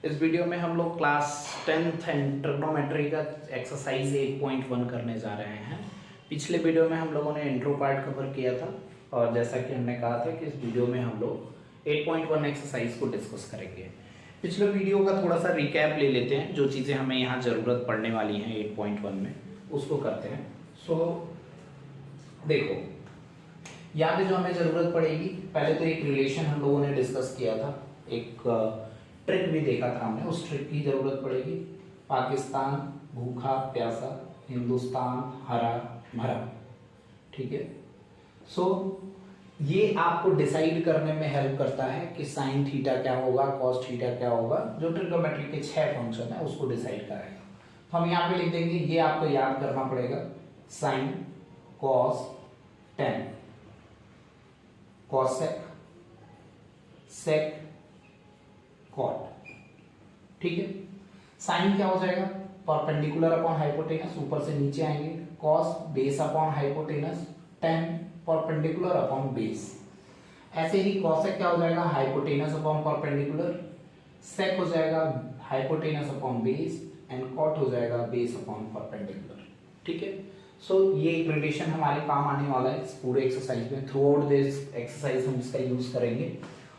इस वीडियो में हम लोग क्लास 10th एंड ट्रिग्नोमेट्री का एक्सरसाइज 8.1 करने जा रहे हैं। पिछले वीडियो में हम लोगों ने इंट्रो पार्ट कवर किया था और जैसा कि हमने कहा था कि इस वीडियो में हम लोग 8.1 एक्सरसाइज को डिस्कस करेंगे। पिछले वीडियो का थोड़ा सा रिकैप ले लेते हैं, जो चीज़ें हमें यहाँ ज़रूरत पड़ने वाली हैं 8.1 में उसको करते हैं। देखो यहाँ पे जो हमें ज़रूरत पड़ेगी, पहले तो एक रिलेशन हम लोगों ने डिस्कस किया था, एक ट्रिक भी देखा था हमने, उस ट्रिक की ज़रूरत पड़ेगी। पाकिस्तान भूखा प्यासा, हिंदुस्तान हरा भरा। ठीक है, ये आपको डिसाइड करने में हेल्प करता है कि साइन थीटा क्या होगा, कॉस थीटा क्या होगा, जो ट्रिग्नोमेट्री के 6 फंक्शन है उसको डिसाइड कराएगा। तो हम यहाँ पे लिख देंगे, ये आपको याद करना पड़ेगा, sine cos tan, cosec sec cot. ठीक है, साइन क्या हो जाएगा, परपेंडिकुलर अपॉन हाइपोटेनस, ऊपर से नीचे आएंगे। Cos base upon hypotenuse, ten perpendicular upon base. ऐसे ही कॉसेक क्या हो जाएगा, हाइपोटेनस अपॉन परपेंडिकुलर, सेक हो जाएगा hypotenuse upon base, and cot हो जाएगा बेस अपॉन परपेंडिकुलर। ठीक है, ये एक रिलेशन हमारे काम आने वाला है इस पूरे एक्सरसाइज में। थ्रू आउट दिस एक्सरसाइज हम इसका यूज करेंगे।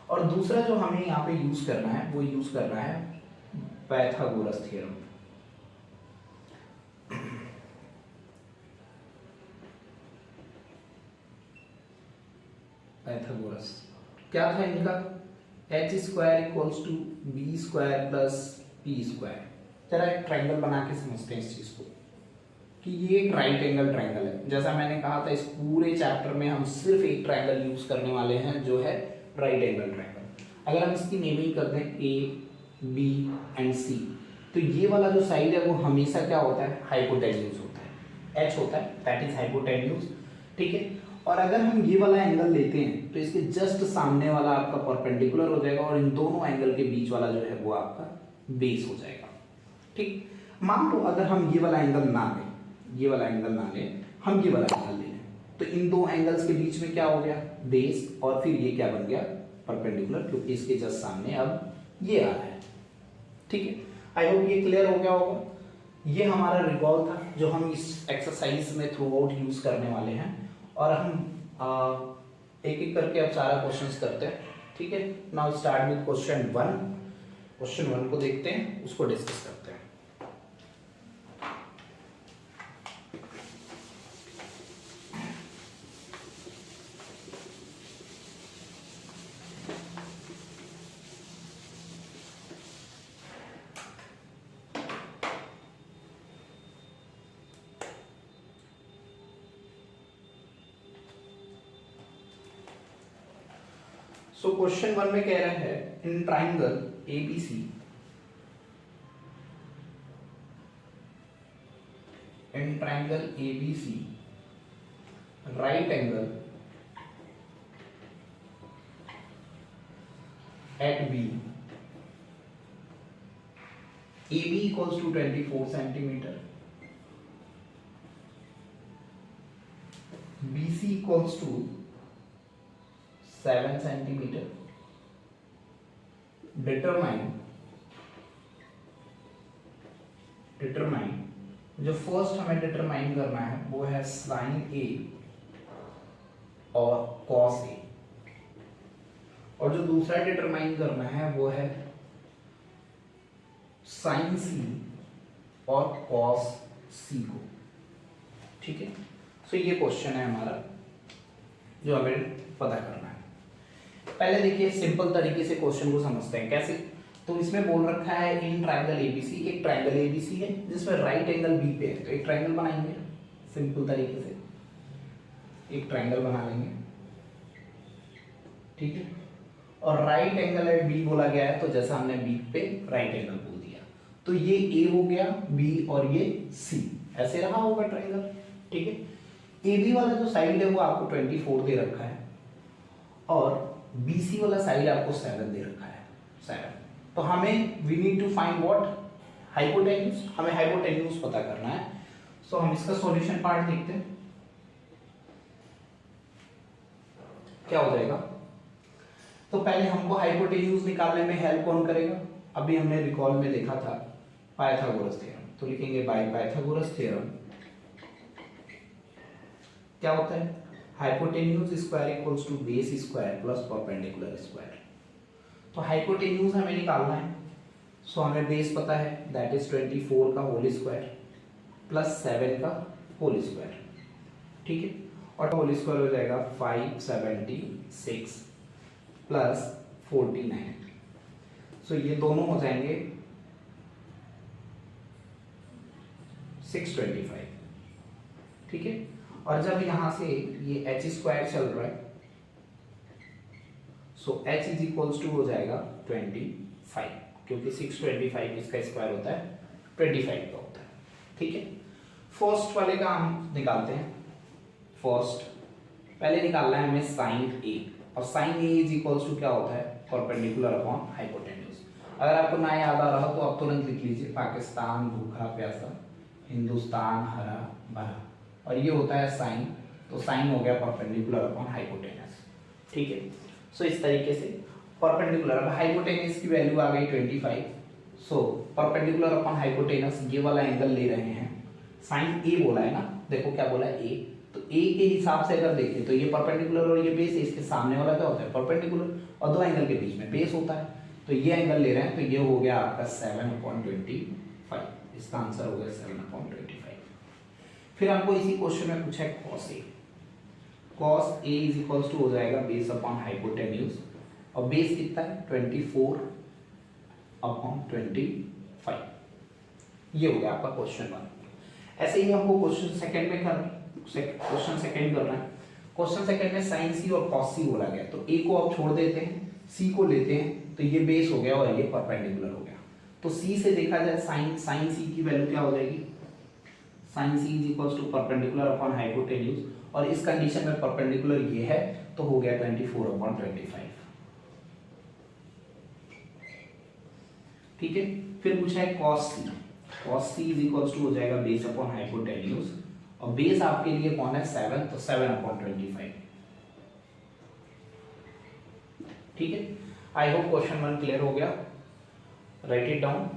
और दूसरा जो हमें यहाँ पे यूज करना है, वो यूज करना है पाइथागोरस थ्योरम। पाइथागोरस क्या था इनका, h square equals to B square plus P square. जरा एक ट्राइंगल बना के समझते हैं इस चीज को, कि ये एक राइट एंगल ट्राइंगल है। जैसा मैंने कहा था, इस पूरे चैप्टर में हम सिर्फ एक ट्राइंगल यूज करने वाले हैं, जो है राइट एंगल ट्राइंगल। अगर हम इसकी नेमिंग कर दें ए बी एंड सी, तो ये वाला जो साइड है वो हमेशा क्या होता है, हाइपोटेन्यूज होता है, एच होता है, दैट इज हाइपोटेन्यूज। ठीक है, और अगर हम ये वाला एंगल लेते हैं तो इसके जस्ट सामने वाला आपका परपेंडिकुलर हो जाएगा, और इन दोनों एंगल के बीच वाला जो है वो आपका बेस हो जाएगा। ठीक, मान लो अगर हम ये वाला एंगल ना लें, ये वाला एंगल ना लें, हम ये वाला एंगल ले लें, तो इन दो एंगल्स के बीच में क्या हो गया, बेस, और फिर ये क्या बन गया, परपेंडिकुलर, क्योंकि इसके जस्ट सामने अब ये आ रहा है। ठीक है, आई होप ये क्लियर हो गया होगा। ये हमारा रिकॉल था जो हम इस एक्सरसाइज में थ्रू आउट यूज करने वाले हैं, और हम एक एक करके अब सारा क्वेश्चंस करते हैं। ठीक है, now start with question 1। Question 1 को देखते हैं, उसको डिस्कस करते हैं। सो क्वेश्चन 1 में कह रहे हैं, in triangle ABC, in triangle ABC right angle at B, AB equals to 24 centimeter, BC equals to 7 centimeter. Determine जो फर्स्ट हमें डिटरमाइन करना है वो है साइन ए और कॉस ए, और जो दूसरा डिटरमाइन करना है वो है साइन सी और कॉस सी को। ठीक है, सो ये क्वेश्चन है हमारा जो हमें पता करना है। पहले देखिए सिंपल तरीके से क्वेश्चन को समझते हैं कैसे। तो इसमें बोल रखा है इन ट्राइंगल एबीसी, एक ट्राइंगल एबीसी है जिसमें राइट एंगल बी पे है, तो एक ट्राइंगल बनाएंगे सिंपल तरीके से, एक ट्राइंगल बना लेंगे। ठीक है, और राइट एंगल एट बी बोला गया है, तो जैसा हमने बी पे राइट एंगल बोल दिया, तो ये ए हो गया, बी और ये सी, ऐसे रहा होगा ट्राइंगल। ठीक है, ए बी वाला जो साइड है वो आपको 24 दे रखा है, और BC वाला साइड आपको 7 दे रखा है, 7। तो हमें we need to find what, hypotenuse, हमें हाइपोटेन्यूज पता करना है। सो हम इसका सॉल्यूशन पार्ट देखते हैं क्या हो जाएगा। तो पहले हमको हाइपोटेन्यूज निकालने में हेल्प कौन करेगा, अभी हमने रिकॉल में देखा था पाइथागोरस थ्योरम, तो लिखेंगे बाय पाइथागोरस थ्योरम क्या होता है, hypotenuse square equals to base square plus perpendicular square. तो हाइपोटेन्यूज हमें निकालना है, सो हमें बेस पता है दैट इज 24 का होल स्क्वायर प्लस 7 का होल स्क्वायर, ठीक है, और होल स्क्वायर हो जाएगा 576 प्लस 49, सो ये दोनों हो जाएंगे 625, ठीक है। और जब यहाँ से ये h स्क्वायर चल रहा है, सो h इज इक्वल्स टू हो जाएगा 25, क्योंकि 625 इसका स्क्वायर होता है 25 का होता है, ठीक है। फर्स्ट वाले का हम निकालते हैं। फर्स्ट पहले निकालना है हमें साइन ए, और sine A is equals to क्या होता है, परपेंडिकुलर अपॉन हाइपोटेन्यूज। अगर आपको ना याद आ रहा हो तो आप तुरंत लिख लीजिए, पाकिस्तान भूखा प्यासा, हिंदुस्तान हरा भरा, और ये होता है साइन, तो साइन हो गया परपेंडिकुलर अपॉन हाइपोटेनस, ठीक है। सो इस तरीके से परपेंडिकुलर, अब हाइपोटेनस की वैल्यू आ गई 25, सो परपेंडिकुलर अपॉन हाइपोटेनस ये वाला एंगल ले रहे हैं, साइन ए बोला है ना, देखो क्या बोला है ए, तो ए के हिसाब से अगर देखें तो ये परपेंडिकुलर और ये बेस है, इसके सामने वाला क्या होता है परपेंडिकुलर, और दो एंगल के बीच में बेस होता है, तो ये एंगल ले रहे हैं, तो ये हो गया आपका 7/25, इसका आंसर हो गया 7/25। फिर हमको इसी क्वेश्चन में पूछा है cos A, cos A is equals to हो जाएगा बेस अपॉन हाइपोटेन्यूज, और बेस कितना है 24/25, ये हो गया आपका क्वेश्चन 1। ऐसे ही हमको क्वेश्चन सेकंड में करना है, क्वेश्चन सेकंड करना है। क्वेश्चन सेकंड में साइन सी और कॉस सी बोला गया, तो ए को आप छोड़ देते हैं, सी को लेते हैं, तो ये बेस हो गया और ये परपेंडिकुलर हो गया। तो सी से देखा जाए साइन सी की वैल्यू क्या हो जाएगी, sine C is equals to perpendicular upon hypotenuse, और इस कंडीशन में परपेंडिकुलर ये है, तो हो गया 24/25, ठीक है। फिर पूछा है cos C, cos C is equals to हो जाएगा बेस अपॉन हाइपोटेन्यूज, और बेस आपके लिए कौन है 7, तो 7/25, ठीक है। आई होप क्वेश्चन 1 क्लियर हो गया, राइट इट डाउन।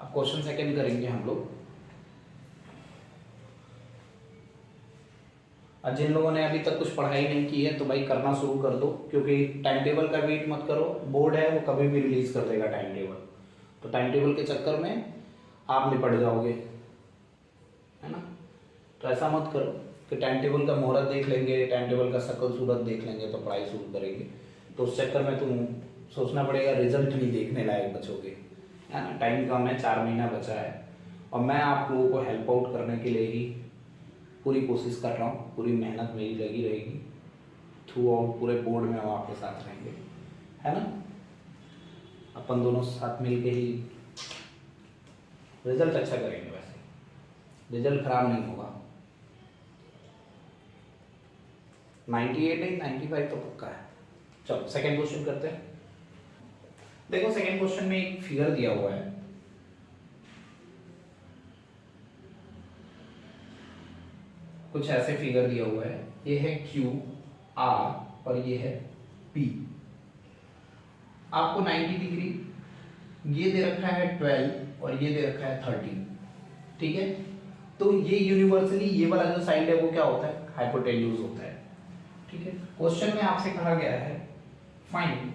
अब क्वेश्चन सेकंड करेंगे हम लोग। और जिन लोगों ने अभी तक कुछ पढ़ाई नहीं की है तो भाई करना शुरू कर दो, क्योंकि टाइम टेबल का वेट मत करो, बोर्ड है वो कभी भी रिलीज कर देगा टाइम टेबल, तो टाइम टेबल के चक्कर में आप निपट जाओगे, है ना। तो ऐसा मत करो कि टाइम टेबल का मुहूर्त देख लेंगे, टाइम टेबल का शक्ल सूरत देख लेंगे तो पढ़ाई शुरू करेंगे, तो उस चक्कर में तुम सोचना पड़ेगा, रिजल्ट नहीं देखने लायक बचोगे, है ना। टाइम कम है, 4 महीना बचा है, और मैं आप लोगों को हेल्प आउट करने के लिए ही पूरी कोशिश कर रहा हूँ, पूरी मेहनत मेरी लगी रहेगी, थ्रू आउट पूरे बोर्ड में हम आपके साथ रहेंगे, है ना। अपन दोनों साथ मिल के ही रिजल्ट अच्छा करेंगे, वैसे रिजल्ट खराब नहीं होगा। 98 नहीं 95 तो पक्का है। चलो सेकेंड क्वेश्चन करते हैं। देखो सेकेंड क्वेश्चन में एक फिगर दिया हुआ है, कुछ ऐसे फिगर दिया हुआ है, ये है Q R और ये है P। आपको 90 डिग्री ये दे रखा है 12 और ये दे रखा है 13, ठीक है। तो ये यूनिवर्सली ये वाला जो साइड है वो क्या होता है, हाइपोटेन्यूज होता है, ठीक है। क्वेश्चन में आपसे कहा गया है find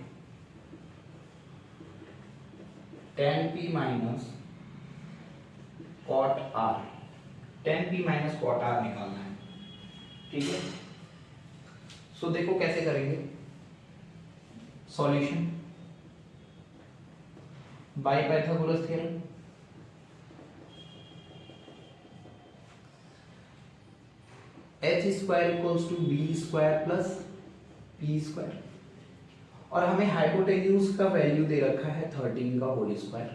tan P minus cot R, tan P minus cot R निकालना है, ठीक है। सो देखो कैसे करेंगे, solution by Pythagoras theorem, h square equals to B square plus P square, और हमें हाइपोटेन्यूज का वैल्यू दे रखा है 13 का होल स्क्वायर,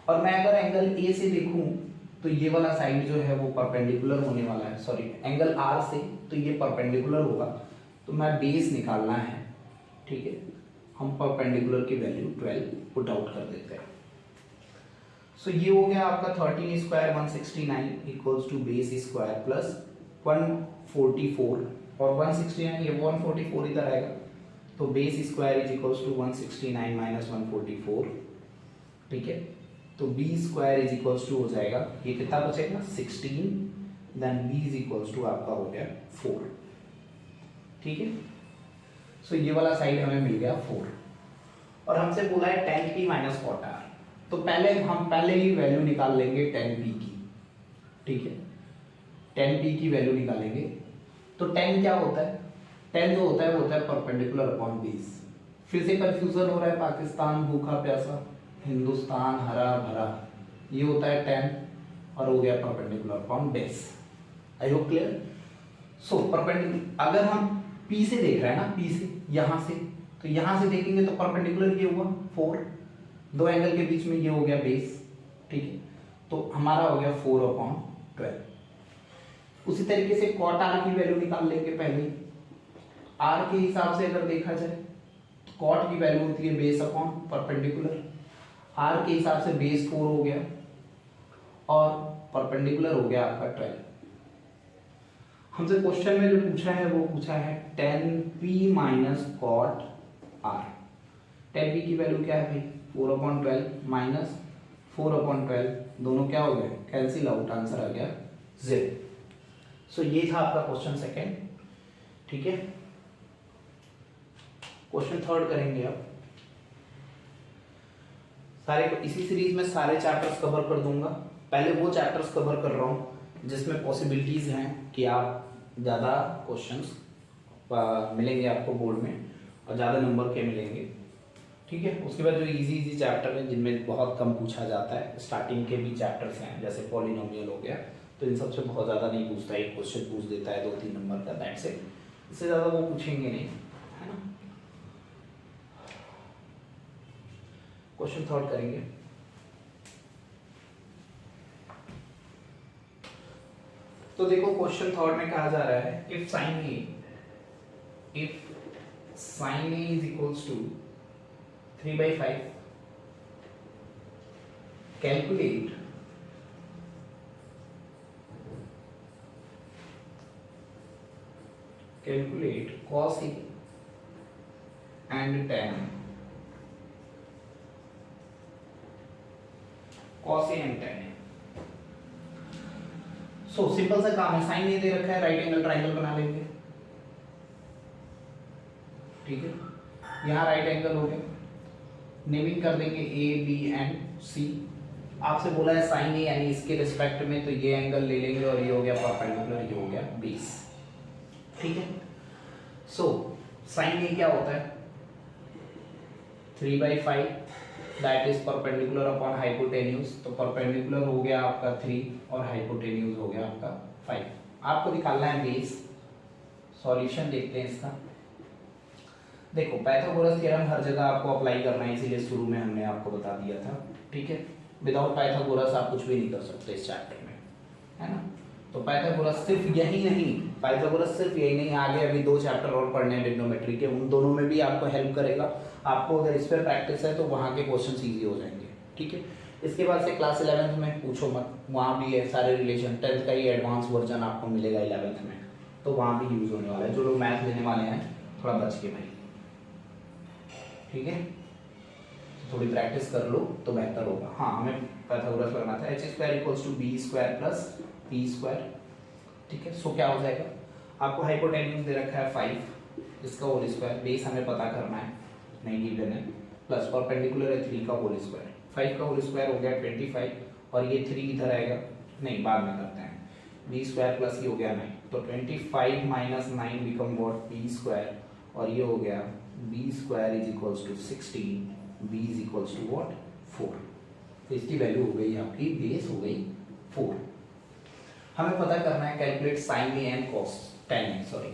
और मैं अगर एंगल ए से देखूं तो ये वाला साइड जो है वो परपेंडिकुलर होने वाला है, सॉरी एंगल आर से तो ये परपेंडिकुलर होगा, तो मैं बेस निकालना है, ठीक है। हम परपेंडिकुलर की वैल्यू 12 पुट आउट कर देते हैं। सो ये हो गया आपका 13 square 169 equals to base square plus 144, और 169 ये 144 इधर आएगा, तो base square is equals to 169 minus 144, ठीक है। तो B square is equals to हो जाएगा, ये कितना बचेगा 16, then B is equals to आपका हो गया 4, ठीक है। सो ये वाला साइड हमें मिल गया 4, और हमसे बोला है tan p minus cot r। तो हम पहले ही वैल्यू निकाल लेंगे tan p की, ठीक है। tan p की वैल्यू निकालेंगे। तो tan क्या होता है, tan जो होता है वो होता है परपेंडिकुलर अपॉन बेस। फिर से कंफ्यूजन हो रहा है, पाकिस्तान भूखा प्यासा, हिंदुस्तान हरा भरा, ये होता है tan और हो गया perpendicular upon base. I hope clear. So perpendicular अगर हम P से देख रहे हैं ना, P से यहाँ से, तो यहाँ से देखेंगे तो परपेंडिकुलर ये हुआ 4, दो एंगल के बीच में ये हो गया बेस, ठीक है। तो हमारा हो गया 4/12। उसी तरीके से कॉट आर की वैल्यू निकाल लेंगे पहले। आर के हिसाब से अगर देखा जाए तो कॉट की वैल्यू होती है बेस अपॉन परपेंडिकुलर। आर के हिसाब से बेस 4 हो गया और परपेंडिकुलर हो गया आपका 12। हमसे क्वेश्चन में जो पूछा है वो पूछा है tan p minus cot r। tan p की वैल्यू क्या है भाई 4/12 माइनस 4/12, दोनों क्या हो गए कैंसिल आउट, आंसर आ गया 0। सो ये था आपका क्वेश्चन सेकंड, ठीक है। क्वेश्चन थर्ड करेंगे अब। सारे इसी सीरीज में सारे चैप्टर्स कवर कर दूंगा। पहले वो चैप्टर्स कवर कर रहा हूँ जिसमें पॉसिबिलिटीज हैं कि आप ज़्यादा क्वेश्चंस मिलेंगे आपको बोर्ड में और ज़्यादा नंबर के मिलेंगे, ठीक है। उसके बाद जो इजी चैप्टर हैं जिनमें बहुत कम पूछा जाता है, स्टार्टिंग के भी चैप्टर्स हैं जैसे पॉलिनोमियल हो गया, तो इन सबसे बहुत ज़्यादा नहीं पूछता, एक क्वेश्चन पूछ देता है 2-3 नंबर का, दैट्स इट। इससे ज़्यादा वो पूछेंगे नहीं, है ना। क्वेश्चन थर्ड करेंगे। तो देखो क्वेश्चन थर्ड में कहा जा रहा है if sine A is equals to 3/5, calculate cos A and tan cos A and tan। So simple सा काम है, साइन ए दे रखा है, राइट एंगल ट्राइंगल बना लेंगे, ठीक है। यहाँ राइट एंगल हो गया, नेमिंग कर देंगे ए बी एंड सी। आपसे बोला है साइन ए यानी इसके रिस्पेक्ट में, तो ये एंगल ले लेंगे और ये हो गया परपेंडिकुलर, ये हो गया बेस, ठीक है। सो साइन ए क्या होता है 3/5, that is perpendicular upon hypotenuse. तो परपेंडिकुलर हो गया आपका 3 और हाइपोटेन्यूज हो गया आपका 5। आपको निकालना है बेस। सॉल्यूशन देखते हैं इसका। देखो पाइथागोरस थ्योरम हर जगह आपको अप्लाई करना है, इसीलिए शुरू में हमने आपको बता दिया था, ठीक है। विदाउट पाइथागोरस आप कुछ भी नहीं कर सकते इस चैप्टर में, है ना। तो पाइथागोरस सिर्फ यही नहीं, पाइथागोरस सिर्फ यही नहीं, आगे अभी 2 चैप्टर और पढ़ने हैं ट्रिग्नोमेट्री के, उन दोनों में भी आपको हेल्प करेगा। आपको अगर इस पर प्रैक्टिस है तो वहाँ के क्वेश्चन ईजी हो जाएंगे, ठीक है। इसके बाद से क्लास 11th में पूछो मत, वहाँ भी है सारे रिलेशन, 10th का ही एडवांस वर्जन आपको मिलेगा 11th में, तो वहाँ भी यूज होने वाला है। जो लोग मैथ लेने वाले हैं थोड़ा बच के भाई, ठीक है। थोड़ी प्रैक्टिस कर लो तो बेहतर होगा। हाँ हमें पाइथागोरस लगाना था, h² = b² + p², ठीक है। सो क्या हो जाएगा, आपको हाइपोटेन्यूज दे रखा है 5, इसका होल स्क्वायर, बेस हमें पता करना है, नहीं गिवन है, प्लस परपेंडिकुलर है 3 का होल स्क्वायर, 5 का होल स्क्वायर हो गया 25, और ये 3 इधर आएगा, नहीं बाद में करते हैं, b² प्लस ये हो गया 9, तो 25 माइनस 9 बिकम व्हाट p², और ये हो गया b² = 16, b = व्हाट 4। तो इसकी वैल्यू हो गई आपकी, बेस हो गई 4। हमें पता करना है calculate sine A and cos tan A, sorry.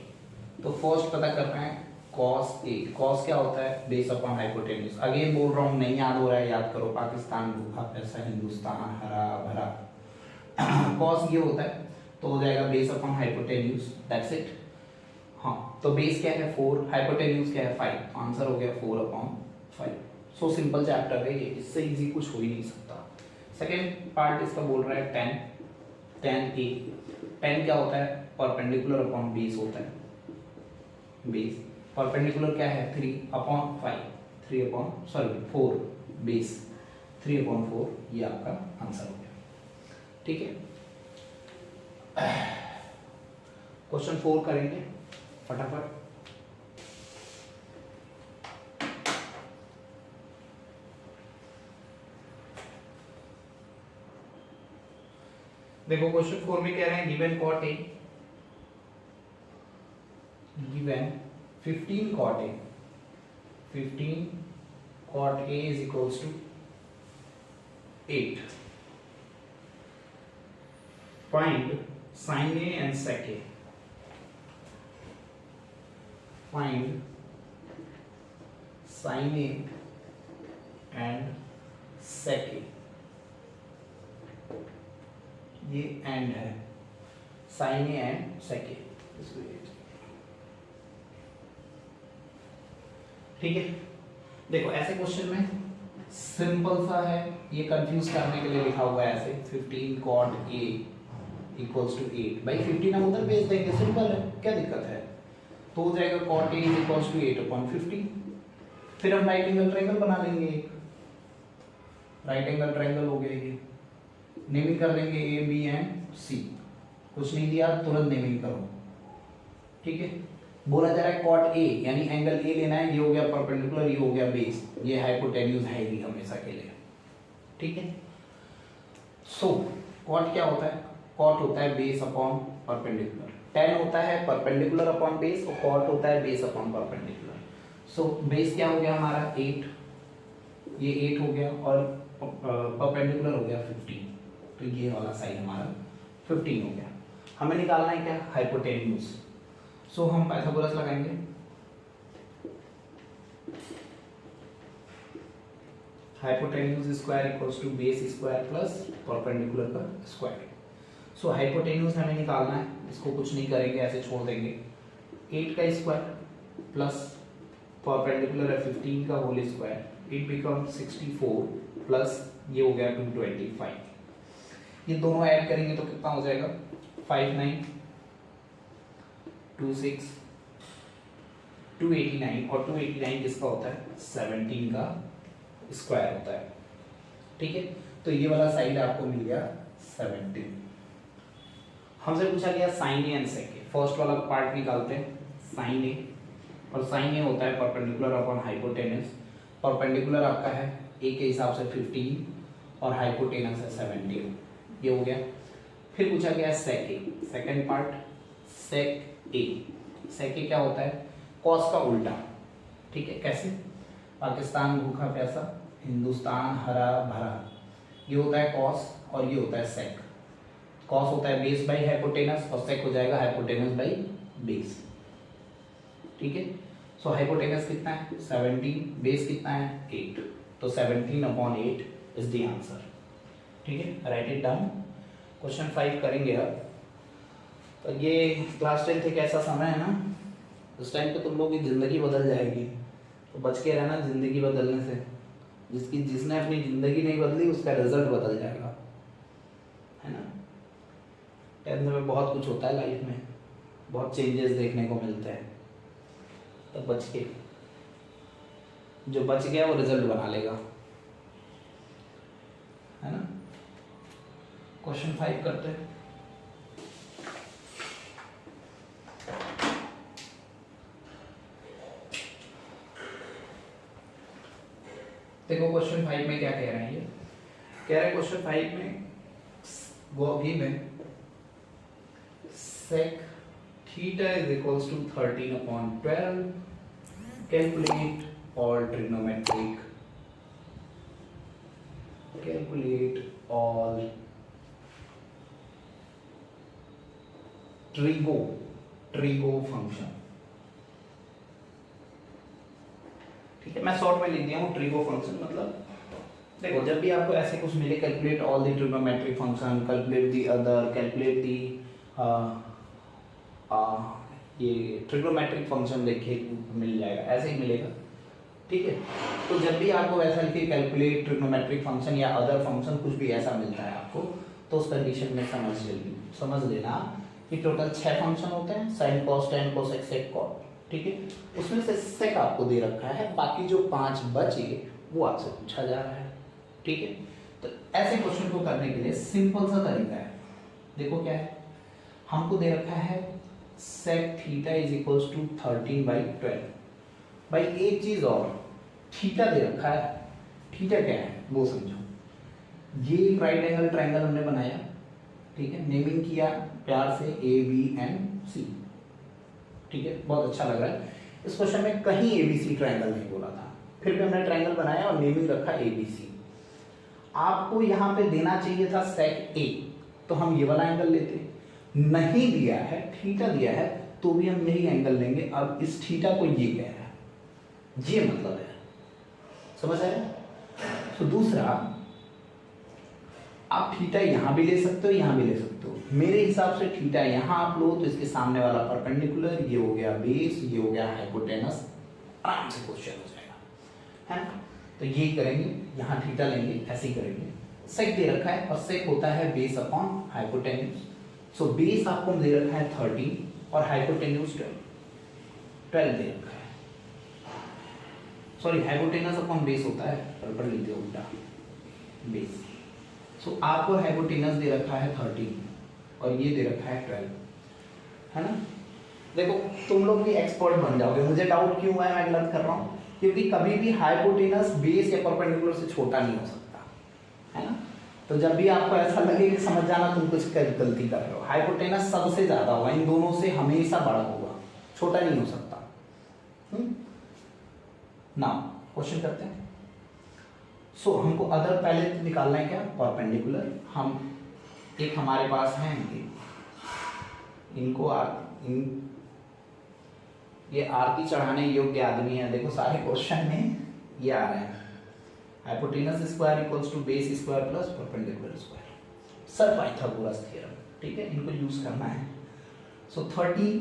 तो फर्स्ट पता करना है कॉस ए। कॉस क्या होता है बेस अपॉन हाइपोटेन्यूज। अगेन बोल रहा हूँ, नहीं याद हो रहा है याद करो, पाकिस्तान भूखा प्यासा, हिंदुस्तान हरा भरा। कॉस ये होता है, तो हो जाएगा base upon hypotenuse, that's it. हाँ तो बेस क्या है 4, हाइपोटेन्यूज क्या है 5, आंसर हो गया 4/5। सो सिंपल चैप्टर है ये, इससे इजी कुछ हो ही नहीं सकता। सेकेंड पार्ट इसका बोल रहा है tan ए। tan क्या होता है परपेंडिकुलर अपॉन बेस होता है, बेस। परपेंडिकुलर क्या है 3/5, 4 बेस 3/4, ये आपका आंसर हो गया। ठीक है, क्वेश्चन 4 करेंगे फटाफट। देखो क्वेश्चन 4 में कह रहे हैं given cot A, given 15 cot A is equals to 8. Find sin A and sec A. Find sin A and sec A. ये एंड है, साइन ए एंड सेक ए। ठीक है, देखो ऐसे क्वेश्चन में सिंपल सा है, ये कंफ्यूज करने के लिए लिखा हुआ है ऐसे 15 cot A इक्वल्स टू 8। भाई 15 हम उधर भेज देंगे, सिंपल है, क्या दिक्कत है। तो हो जाएगा cot A इक्वल्स टू 8/15। फिर हम राइट एंगल ट्रायंगल बना लेंगे, एक राइट एंगल ट्रायंगल हो गया ये। नेमिंग कर देंगे ए बी एंड सी, कुछ नहीं दिया तुरंत नेमिंग करो। ठीक है, बोला जा रहा है cot A यानी एंगल ए लेना है, ये हो गया परपेंडिकुलर, ये हो गया बेस, ये हाइपोटेन्यूज है ही हमेशा के लिए। ठीक है, सो cot क्या होता है, cot होता है बेस अपॉन परपेंडिकुलर, tan होता है परपेंडिकुलर अपॉन बेस और cot होता है base upon perpendicular. So base क्या हो गया हमारा 8, ये 8 हो गया और परपेंडिकुलर हो गया 15, तो ये वाला साइड हमारा 15 हो गया। हमें निकालना है क्या, हाइपोटेन्यूज। सो हम पाइथागोरस लगाएंगे, hypotenuse square equals to base square plus perpendicular का स्क्वायर। सो हाइपोटेन्यूज हमें निकालना है, इसको कुछ नहीं करेंगे, ऐसे छोड़ देंगे। 8 का स्क्वायर प्लस परपेंडिकुलर है 15 का whole square, it become 64 plus ये हो गया 225। ये दोनों ऐड करेंगे तो कितना हो जाएगा 59 26 289, और 289 किसका होता है 17 का स्क्वायर होता है। ठीक है, तो ये वाला साइड आपको मिल गया 17। हमसे पूछा गया sine A and sec A, first वाला पार्ट निकालते हैं। साइन ए, और साइन ए होता है परपेंडिकुलर अपॉन हाइपोटेनस। परपेंडिकुलर आपका है ए के हिसाब से 15 और हाइपोटेनस है 17, ये हो गया। फिर पूछा गया सेक ए, सेकेंड पार्ट सेक ए। सेक ए क्या होता है, कॉस का उल्टा। ठीक है, कैसे, पाकिस्तान भूखा प्यासा, हिंदुस्तान हरा भरा, ये होता है कॉस और ये होता है सेक। कॉस होता है बेस बाई हाइपोटेनस और सेक हो जाएगा हाइपोटेनस बाई बेस। ठीक है, सो हाइपोटेनस कितना है 17, बेस कितना है 8, तो 17/8 इज द आंसर। ठीक है, राइट इट डाउन। क्वेश्चन 5 करेंगे अब। तो ये क्लास 10 एक ऐसा समय है ना, उस टाइम पे तुम लोग की ज़िंदगी बदल जाएगी, तो बच के रहना ज़िंदगी बदलने से। जिसने अपनी ज़िंदगी नहीं बदली उसका रिजल्ट बदल जाएगा, है ना। 10th में बहुत कुछ होता है लाइफ में, बहुत चेंजेस देखने को मिलते हैं, तो बच के, जो बच गया वो रिजल्ट बना लेगा, है ना। क्वेश्चन 5 करते हैं। देखो क्वेश्चन 5 में क्या कह रहे हैं, ये कह रहे हैं क्वेश्चन 5 में वो given sec theta is equals to 13/12, calculate all trigonometric, calculate all trigo function। ठीक है, मैं शॉर्ट में लिख दिया हूँ ट्रिगो फंक्शन। मतलब देखो जब भी आपको ऐसे कुछ मिले, calculate all the trigonometric function, calculate the other, calculate the ये ट्रिग्नोमेट्रिक फंक्शन देखिए मिल जाएगा, ऐसे ही मिलेगा। ठीक है, तो जब भी आपको ऐसा लिखे कैलकुलेट ट्रिग्नोमेट्रिक फंक्शन या अदर फंक्शन, कुछ भी ऐसा मिलता है आपको, तो उस कंडीशन में समझ लेना कि टोटल 6 फंक्शन होते हैं, sine cos tan cosec sec cot. ठीक है, उसमें से सेक आपको दे रखा है, बाकी जो 5 बचे वो आपसे पूछा जा रहा है। ठीक है, तो ऐसे क्वेश्चन को करने के लिए सिंपल सा तरीका है। देखो क्या है, हमको दे रखा है sec theta is equals to 13/12। भाई एक चीज और, थीटा दे रखा है, थीटा क्या है वो समझो। ये एक राइट एंगल ट्रायंगल हमने बनाया, ठीक है, नेमिंग किया प्यार से ABNC। ठीक है, बहुत अच्छा लग रहा है। इस क्वेश्चन में कहीं ABC ट्रायंगल नहीं बोला था, फिर भी हमने ट्रायंगल बनाया और नेमिंग रखा ABC। आपको यहाँ पे देना चाहिए था सेक A, तो हम ये वाला एंगल लेते, नहीं दिया है, थीटा दिया है, तो भी हम यही एंगल लेंगे। अब इस थीटा को ये कह रहा है, ये मतलब है, समझ आया? तो दूसरा, आप थीटा यहां भी ले सकते हो, यहां भी ले सकते हो। मेरे हिसाब से थीटा यहां आप लो तो इसके सामने वाला परपेंडिकुलर, ये हो गया बेस, ये हो गया हाइपोटेनस, आराम से क्वेश्चन हो जाएगा, है ना? तो यही करेंगे, यहाँ थीटा लेंगे, ऐसे ही करेंगे। सेक दे रखा है और सेक होता है base upon hypotenuse. So base आपको दे रखा है 13 और हाइपोटेन्यूज 12 दे रखा है। सॉरी, हाइपोटेनस अपॉन बेस होता है, पढ़ लीजिए उल्टा, बेस। सो आपको हाइपोटेनस दे रखा है 13 और ये दे रखा है 12, है ना? देखो तुम लोग भी एक्सपर्ट बन जाओगे। मुझे डाउट क्यों है मैं गलत कर रहा हूँ, क्योंकि कभी भी हाइपोटेनस बेस या परपेंडिकुलर से छोटा नहीं हो सकता, है ना? तो जब भी आपको ऐसा लगे कि समझ जाना तुम कुछ गलती कर रहे हो, हाइपोटेनस सबसे ज्यादा होगा, इन दोनों से हमेशा बड़ा होगा, छोटा नहीं हो सकता। ना क्वेश्चन करते हैं। सो हमको अदर पहले निकालना है क्या, परपेंडिकुलर। हम एक हमारे पास है इनको ये आरती चढ़ाने योग्य आदमी है। देखो सारे क्वेश्चन में ये आ रहे हैं, hypotenuse square equals to base square plus perpendicular square, sir Pythagoras theorem. ठीक है, इनको यूज करना है। सो 30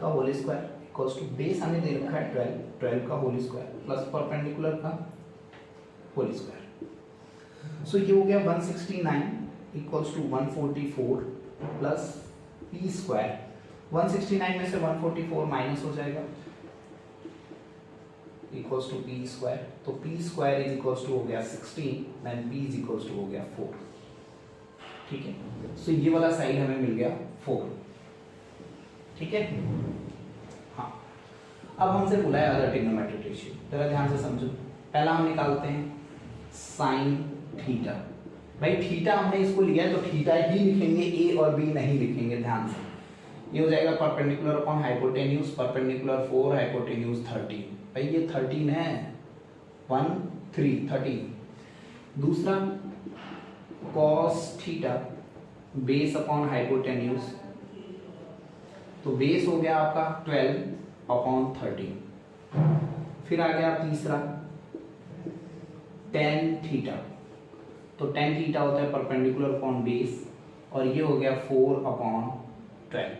का whole square equals to base हमें दे रखा है 12 का होल स्क्वायर प्लस परपेंडिकुलर का होल स्क्वायर। सो ये हो गया 169 equals to 144 plus P square. 169 में से 144 माइनस हो जाएगा, इक्वल्स टू पी स्क्वायर। तो P square is equals to हो गया 16, then P is equals to हो गया 4। ठीक है, सो ये वाला साइड हमें मिल गया 4। ठीक है, हाँ। अब हमसे बोला है अदर ट्रिग्नोमेट्रिक रेशियो, जरा ध्यान से समझो। पहला हम निकालते हैं साइन थीटा। भाई थीटा हमने इसको लिया है तो थीटा ही लिखेंगे, ए और बी नहीं लिखेंगे, ध्यान से। ये हो जाएगा perpendicular upon hypotenuse, perpendicular 4, hypotenuse 13। भाई ये 13 है, 1 3 13। दूसरा cos theta base upon hypotenuse, तो बेस हो गया आपका 12 अपॉन 13। फिर आ गया तीसरा टेन थीटा, तो टेन थीटा होता है परपेंडिकुलर अपॉन बेस, और ये हो गया 4 अपॉन 12।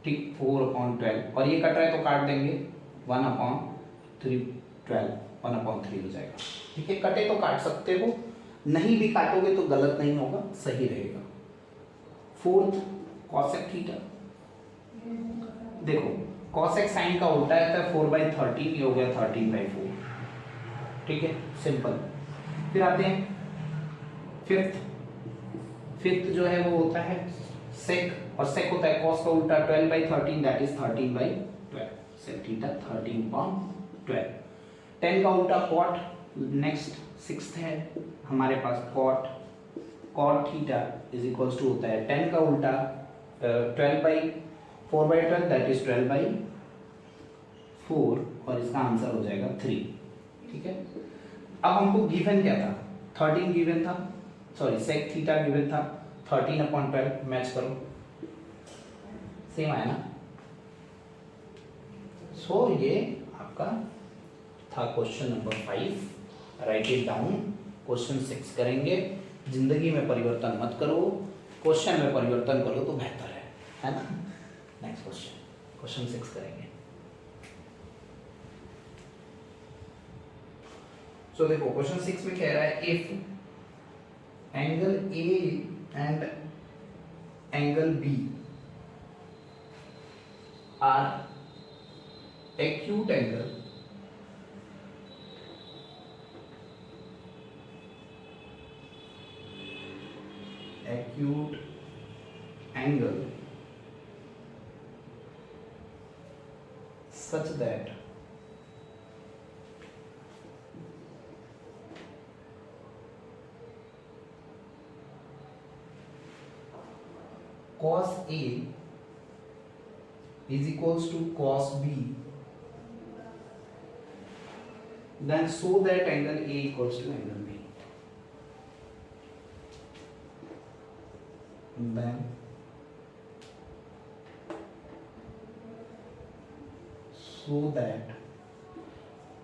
ठीक, 4 अपॉन 12, और ये कट रहा है तो काट देंगे, 1 अपॉन 3 12, 1 अपॉन 3 हो जाएगा। ठीक है, कटे तो काट सकते हो, नहीं भी काटोगे तो गलत नहीं होगा, सही रहेगा। फोर्थ कॉसेक थीटा, देखो कॉसेक साइन का उल्टा रहता है 4/13, ये हो गया 13/4। ठीक है, सिंपल। फिर आते हैं फिफ्थ जो है वो होता है सेक, और सेक होता है कॉस का उल्टा 12/13, दैट इज 13/12। Sec theta 13/12। 10 का उल्टा कॉट, नेक्स्ट सिक्स्थ है हमारे पास cot theta is equals to होता है 10 का उल्टा 4/12, दैट इज 12/4, और इसका आंसर हो जाएगा 3। ठीक है, अब हमको गिवन क्या था, 13 गिवन था, सॉरी सेक थीटा गिवन था 13/12, मैच करो, सेम आया ना। सो ये आपका था question number 5, right it down. Question 6 करेंगे, जिंदगी में परिवर्तन मत करो, क्वेश्चन में परिवर्तन करो तो बेहतर है ना। नेक्स्ट क्वेश्चन 6 करेंगे। सो देखो क्वेश्चन 6 में कह रहा है if angle A and angle B are acute angle such that cos A is equals to cos B, then so that angle A equals to angle B. Then so that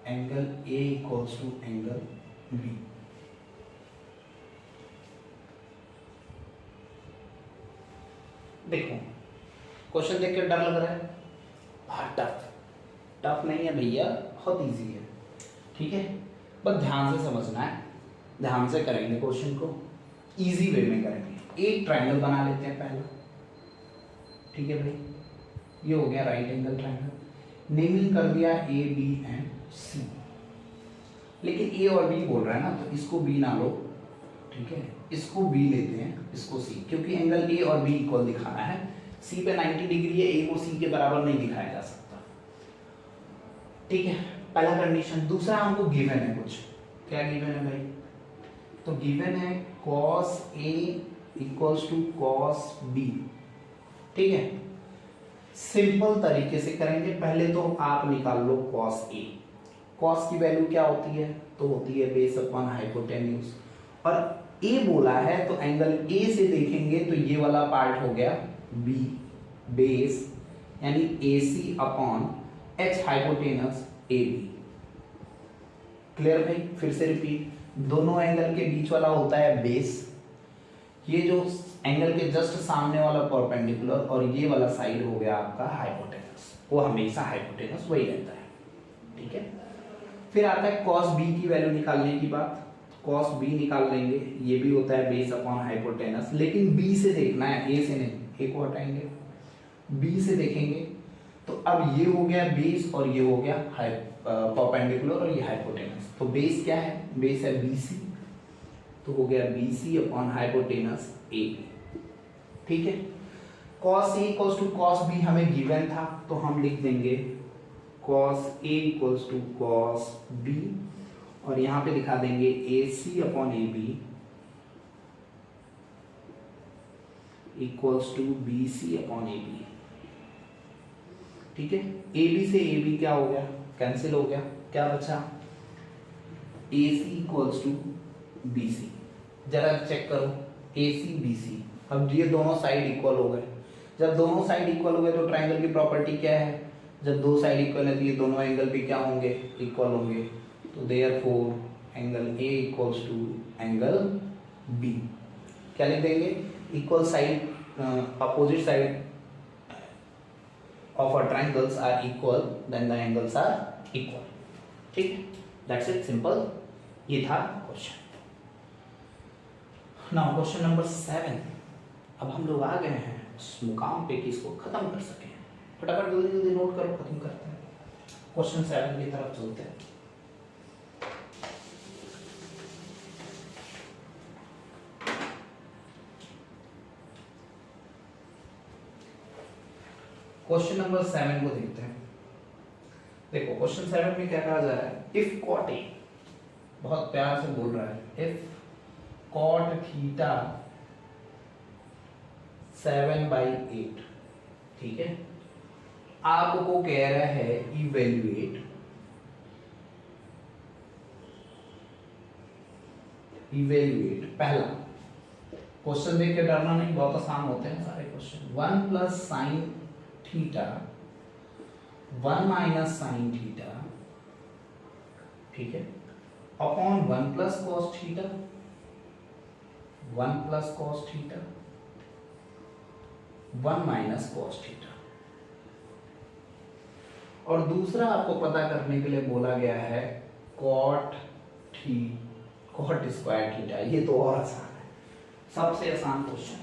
angle A equals to angle B. देखो question देख के डर लग रहा है, बहुत tough नहीं है भैया, बहुत इजी है, ठीक है। बस ध्यान से समझना है, ध्यान से करेंगे क्वेश्चन को, इजी वे में करेंगे। एक ट्रायंगल बना लेते हैं पहला, ठीक है भाई, ये हो गया राइट एंगल ट्रायंगल, नेमिंग कर दिया ए बी एंड सी, लेकिन ए और बी बोल रहा है ना, तो इसको बी ना लो, ठीक है, इसको बी लेते हैं, इसको सी, क्योंकि एंगल ए और बी इक्वल दिखाना है। सी पे 90 डिग्री है, ए को सी के बराबर नहीं दिखाया जा सकता, ठीक है, पहला कंडीशन। दूसरा हमको गिवन है कुछ, क्या गिवन है भाई, तो गिवन है cos A equals to cos B, ठीक है। सिंपल तरीके से करेंगे, पहले तो आप निकाल लो cos A। cos की वैल्यू क्या होती है, तो होती है बेस अपॉन हाइपोटेन्यूज, और A बोला है तो एंगल A से देखेंगे तो ये वाला पार्ट हो गया B बेस, यानी AC upon H hypotenuse AB। Clear भाई, फिर से रिपीट, दोनों एंगल के बीच वाला होता है बेस, ये जो एंगल के जस्ट सामने वाला परपेंडिकुलर, और ये वाला साइड हो गया आपका हाइपोटेनस, वो हमेशा हाइपोटेनस वही रहता है, ठीक है। फिर आता है cos B की वैल्यू निकालने की बात, cos B निकाल लेंगे, ये भी होता है बेस अपॉन हाइपोटेनस, लेकिन B से देखना है, A से नहीं, A को हटाएंगे, B से देखेंगे, तो अब ये हो गया बेस और ये हो गया परपेंडिकुलर और ये हाइपोटेनस, तो बेस क्या है, बेस है BC, तो हो गया BC अपॉन हाइपोटेनस A, ठीक है। cos A equals to cos B हमें गिवन था, तो हम लिख देंगे cos A equals to cos B, और यहाँ पे दिखा देंगे AC upon AB equals to BC upon AB, ठीक है। AB से AB क्या हो गया, कैंसिल हो गया, क्या बचा, AC इक्वल्स टू BC। जरा चेक करो, AC BC, अब ये दोनों साइड इक्वल हो गए, जब दोनों साइड इक्वल हो गए तो ट्रायंगल की प्रॉपर्टी क्या है, जब दो साइड इक्वल है तो ये दोनों एंगल भी क्या होंगे, इक्वल होंगे, तो therefore angle A equals to angle B, क्या लिख देंगे, equal side, opposite side of our triangles are equal, then the angles are equal, ठीक है, that's it, simple, ये था क्वेश्चन। नाउ क्वेश्चन नंबर 7, अब हम लोग आ गए हैं उस मुकाम पे कि इसको खत्म कर सकें, फटाफट जल्दी जल्दी नोट करो, खत्म करते हैं, क्वेश्चन 7 की तरफ चलते हैं। क्वेश्चन नंबर 7 को देखते हैं। देखो क्वेश्चन 7 में क्या कहा जा रहा है, इफ कॉट ए, बहुत प्यार से बोल रहा है, इफ कॉट थीटा 7/8, ठीक है, आपको कह रहा है इवेल्युएट पहला क्वेश्चन देख के डरना नहीं, बहुत आसान होते हैं सारे question. 1 plus sine theta 1 minus sine theta, ठीक है, upon 1 plus cos theta, 1 plus cos theta 1 minus cos theta. और दूसरा आपको पता करने के लिए बोला गया है कॉट स्क्वायर थीटा, ये तो और आसान है, सबसे आसान क्वेश्चन,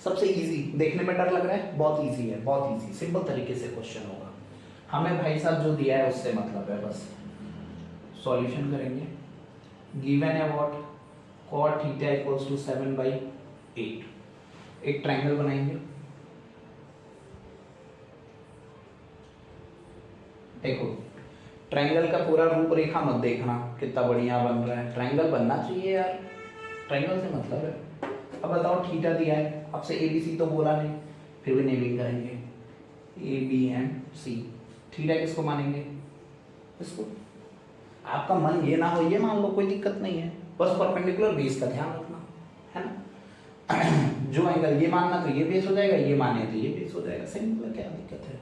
सबसे इजी, देखने में डर लग रहा है, बहुत इजी है, बहुत इजी, सिंपल तरीके से क्वेश्चन होगा। हमें भाई साहब जो दिया है उससे मतलब है, बस सॉल्यूशन करेंगे। गिवन है what, cot theta equals to 7/8। एक ट्रायंगल बनाएंगे। देखो ट्रायंगल का पूरा रूपरेखा मत देखना कितना बढ़िया बन रहा है, ट्रायंगल बनना चाहिए यार, ट्रायंगल से मतलब है। अब बताओ थीटा दिया है, आपसे एबीसी तो बोला नहीं, फिर भी नेमिंग करेंगे A B and C. Theta किसको मानेंगे, इसको। आपका मन ये ना हो ये मान लो, कोई दिक्कत नहीं है, बस परपेंडिकुलर बेस का ध्यान रखना है ना। जो एंगल ये मानना तो ये बेस हो जाएगा, ये माने तो ये बेस हो जाएगा, सिंपल है, क्या दिक्कत है।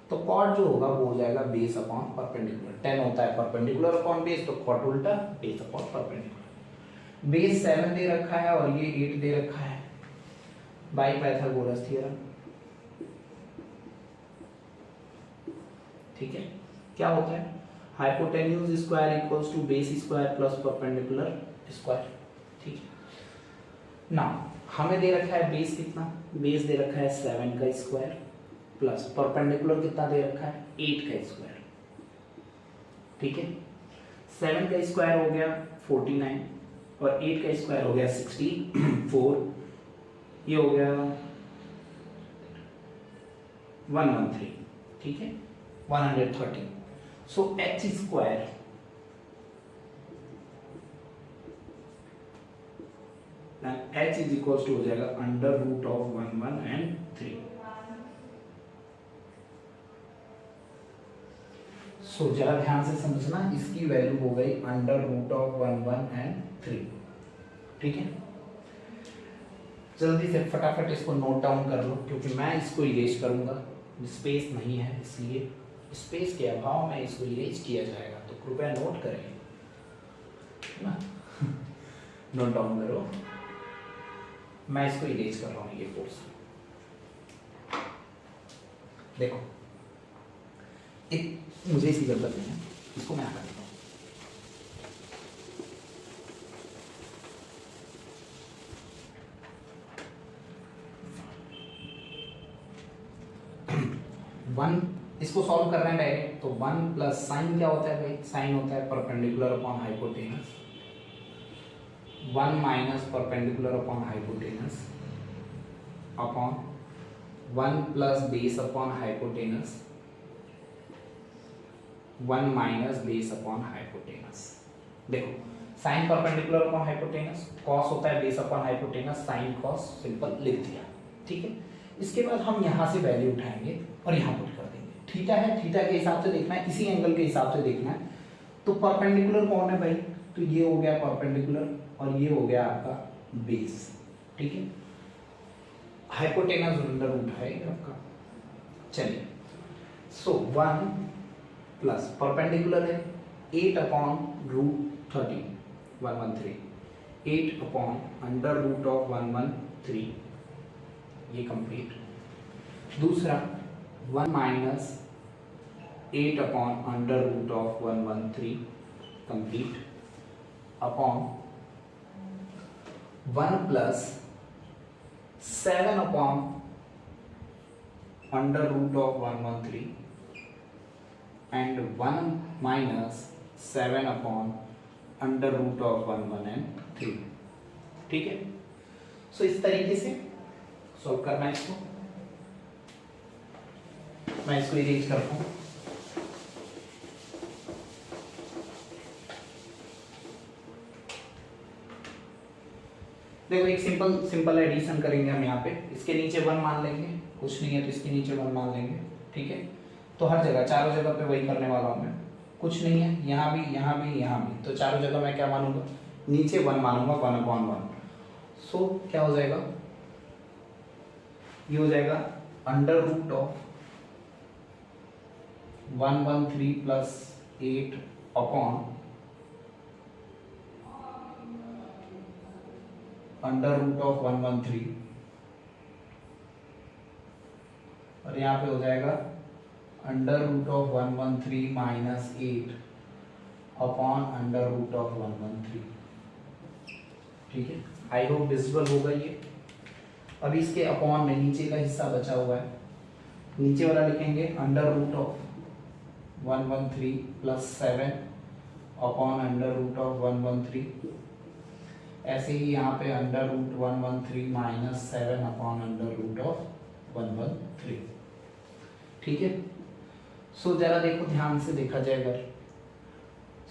तो कॉट जो होगा वो हो जाएगा बेस अपॉन परपेंडिकुलर। 10 होता है परपेंडिकुलर अपॉन बेस, तो कॉट उल्टा बेस अपॉन परपेंडिकुलर। बेस 7 दे रखा है और ये 8 दे रखा है बाय पाइथागोरस थ्योरम। ठीक है, क्या होता है, hypotenuse square equals to base square plus perpendicular square. ठीक है ना, हमें दे रखा है बेस कितना, बेस दे रखा है 7 का स्क्वायर प्लस परपेंडिकुलर कितना दे रखा है 8 का स्क्वायर। ठीक है, 7 का स्क्वायर हो गया 49 और 8 का स्क्वायर हो गया 64, ये हो गया 113। ठीक है, 113। So H square H is equal to हो जाएगा अंडर रूट ऑफ 1 एंड 3। सो जरा ध्यान से समझना, इसकी वैल्यू हो गई अंडर रूट ऑफ 1 एंड 3। ठीक है, जल्दी से फटाफट इसको नोट डाउन कर लो, क्योंकि मैं इसको इरेज करूंगा, स्पेस नहीं है, इसलिए स्पेस के अभाव में इसको इरेज किया जाएगा, तो कृपया नोट करें ना। नोट डाउन करो, मैं इसको इरेज कर रहा हूँ ये पोर्शन। देखो एक मुझे इसकी जरूरत नहीं है, इसको मैं हटा देता हूँ। वन इसको सॉल्व कर रहे हैं डायरेक्ट, तो 1 प्लस साइन क्या होता है भाई, साइन होता है perpendicular upon hypotenuse, 1 minus perpendicular upon hypotenuse upon 1 plus base upon hypotenuse 1 minus base upon hypotenuse. देखो sine perpendicular upon hypotenuse, cos होता है base upon hypotenuse, sine cos, simple लिख दिया। ठीक है, इसके बाद हम यहाँ से वैल्यू उठाएंगे और यहाँ पुट कर देंगे। थीटा है, थीटा के हिसाब से देखना है, इसी एंगल के हिसाब से देखना है। तो परपेंडिकुलर कौन है भाई, तो ये हो गया परपेंडिकुलर और ये हो गया आपका बेस। ठीक है, हाइपोटेनस अंडर रूट है आपका। चलिए, सो 1 प्लस परपेंडिकुलर है 8 upon root 13 113, 8 upon under root of 113, ये कंप्लीट। दूसरा 1 minus 8 upon under root of 113 complete, upon 1 plus 7 upon under root of 113 and 1 minus 7 upon under root of 113। ठीक है, सो इस तरीके से सॉल्व करना है इसको। मैं इसको इरेज करता हूँ। देखो एक सिंपल एडिशन करेंगे हम यहाँ पे, इसके नीचे 1 मान लेंगे, कुछ नहीं है तो इसके नीचे 1 मान लेंगे। ठीक है, तो हर जगह चारों जगह पे वही करने वाला हूँ मैं, कुछ नहीं है, यहाँ भी यहाँ भी यहाँ भी, तो चारों जगह मैं क्या मानूंगा, नीचे 1 मानूंगा 1/1। सो क्या हो जाएगा, ये हो जाएगा under root of 113 plus 8 upon under root of 113 और यहाँ पे हो जाएगा under root of 113 minus 8 upon under root of 113। ठीक है, आई होप विजिबल होगा ये। अभी इसके अपॉन में नीचे का हिस्सा बचा हुआ है, नीचे वाला लिखेंगे under root of 113 plus 7 upon under root of 113। ऐसे ही यहाँ पे under root 113 minus 7 upon under root of 113। ठीक है। सो जरा देखो ध्यान से देखा जाए अगर,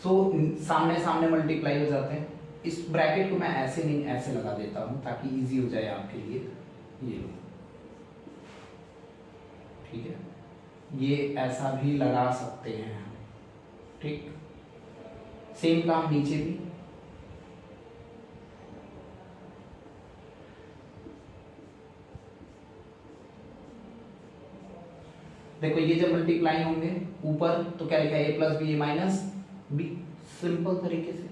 सो सामने सामने मल्टीप्लाई हो जाते हैं। इस ब्रैकेट को मैं ऐसे नहीं ऐसे लगा देता हूं ताकि इजी हो जाए आपके लिए। ये लो, ठीक है, ये ऐसा भी लगा सकते हैं हम। ठीक, सेम काम नीचे भी। देखो ये जब मल्टीप्लाई होंगे ऊपर तो क्या लिखा है, ए plus B A minus B, simple तरीके से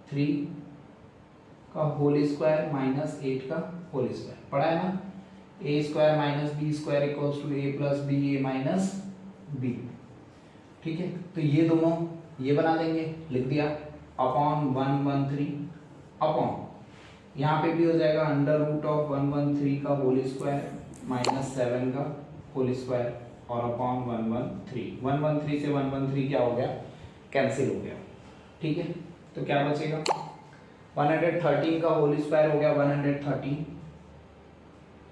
3 का होल स्क्वायर माइनस 8 का होल स्क्वायर, पढ़ा है ना। A square minus B square equals to A plus B A minus B. ठीक है, तो ये दोनों ये बना देंगे, लिख दिया अपॉन 113 अपॉन यहाँ पे भी हो जाएगा अंडर रूट ऑफ 113 का होल स्क्वायर माइनस 7 का होल स्क्वायर और अपॉन 113। 113 से 113 क्या हो गया, कैंसिल हो गया। ठीक है, तो क्या बचेगा 113 का होल स्क्वायर हो गया 113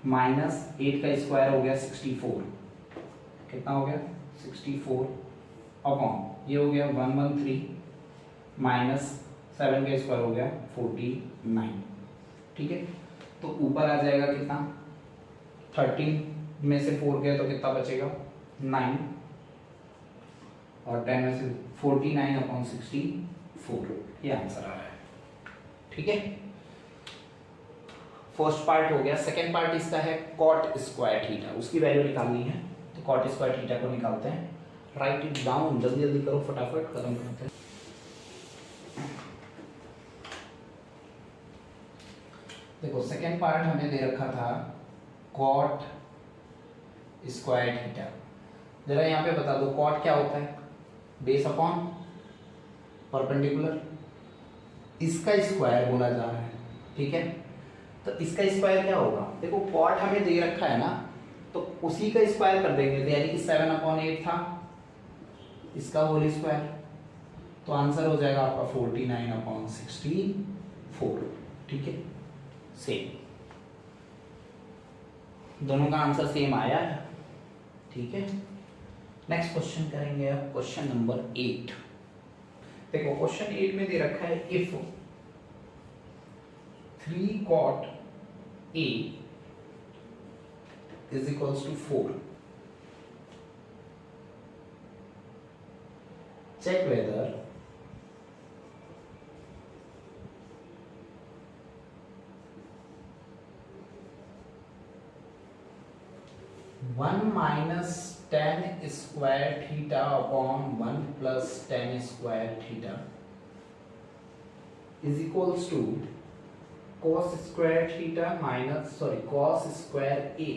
माइनस 8 का स्क्वायर हो गया 64। कितना हो गया 64 अपॉन ये हो गया 113 माइनस 7 का स्क्वायर हो गया 49। ठीक है, तो ऊपर आ जाएगा कितना, 13 में से 4 गए तो कितना बचेगा 9 और 10 में से 49 अपॉन 64, ये आंसर आ रहा है। ठीक है, फर्स्ट पार्ट हो गया। सेकेंड पार्ट इसका है कॉट स्क्वायर थीटा, उसकी वैल्यू निकालनी है। तो कॉट स्क्वायर थीटा को निकालते हैं, राइट इट डाउन, जल्दी जल्दी करो, फटाफट खत्म करते हैं। देखो सेकेंड पार्ट हमें दे रखा था कॉट स्क्वायर थीटा। जरा यहाँ पे बता दो कॉट क्या होता है, बेस अपॉन परपेंडिकुलर, इसका स्क्वायर बोला जा रहा है। ठीक है, तो इसका स्क्वायर क्या होगा, देखो कॉट हमें दे रखा है ना, तो उसी का स्क्वायर कर देंगे, यानी कि 7/8 था इसका होल स्क्वायर, तो आंसर हो जाएगा आपका 49/64। ठीक है, सेम, दोनों का आंसर सेम आया है। ठीक है, नेक्स्ट क्वेश्चन करेंगे अब, क्वेश्चन नंबर 8। देखो क्वेश्चन 8 में दे रखा है if 3 cot A is equals to 4, check whether 1 minus tan square theta upon 1 plus tan square theta is equals to cos square theta minus cos square a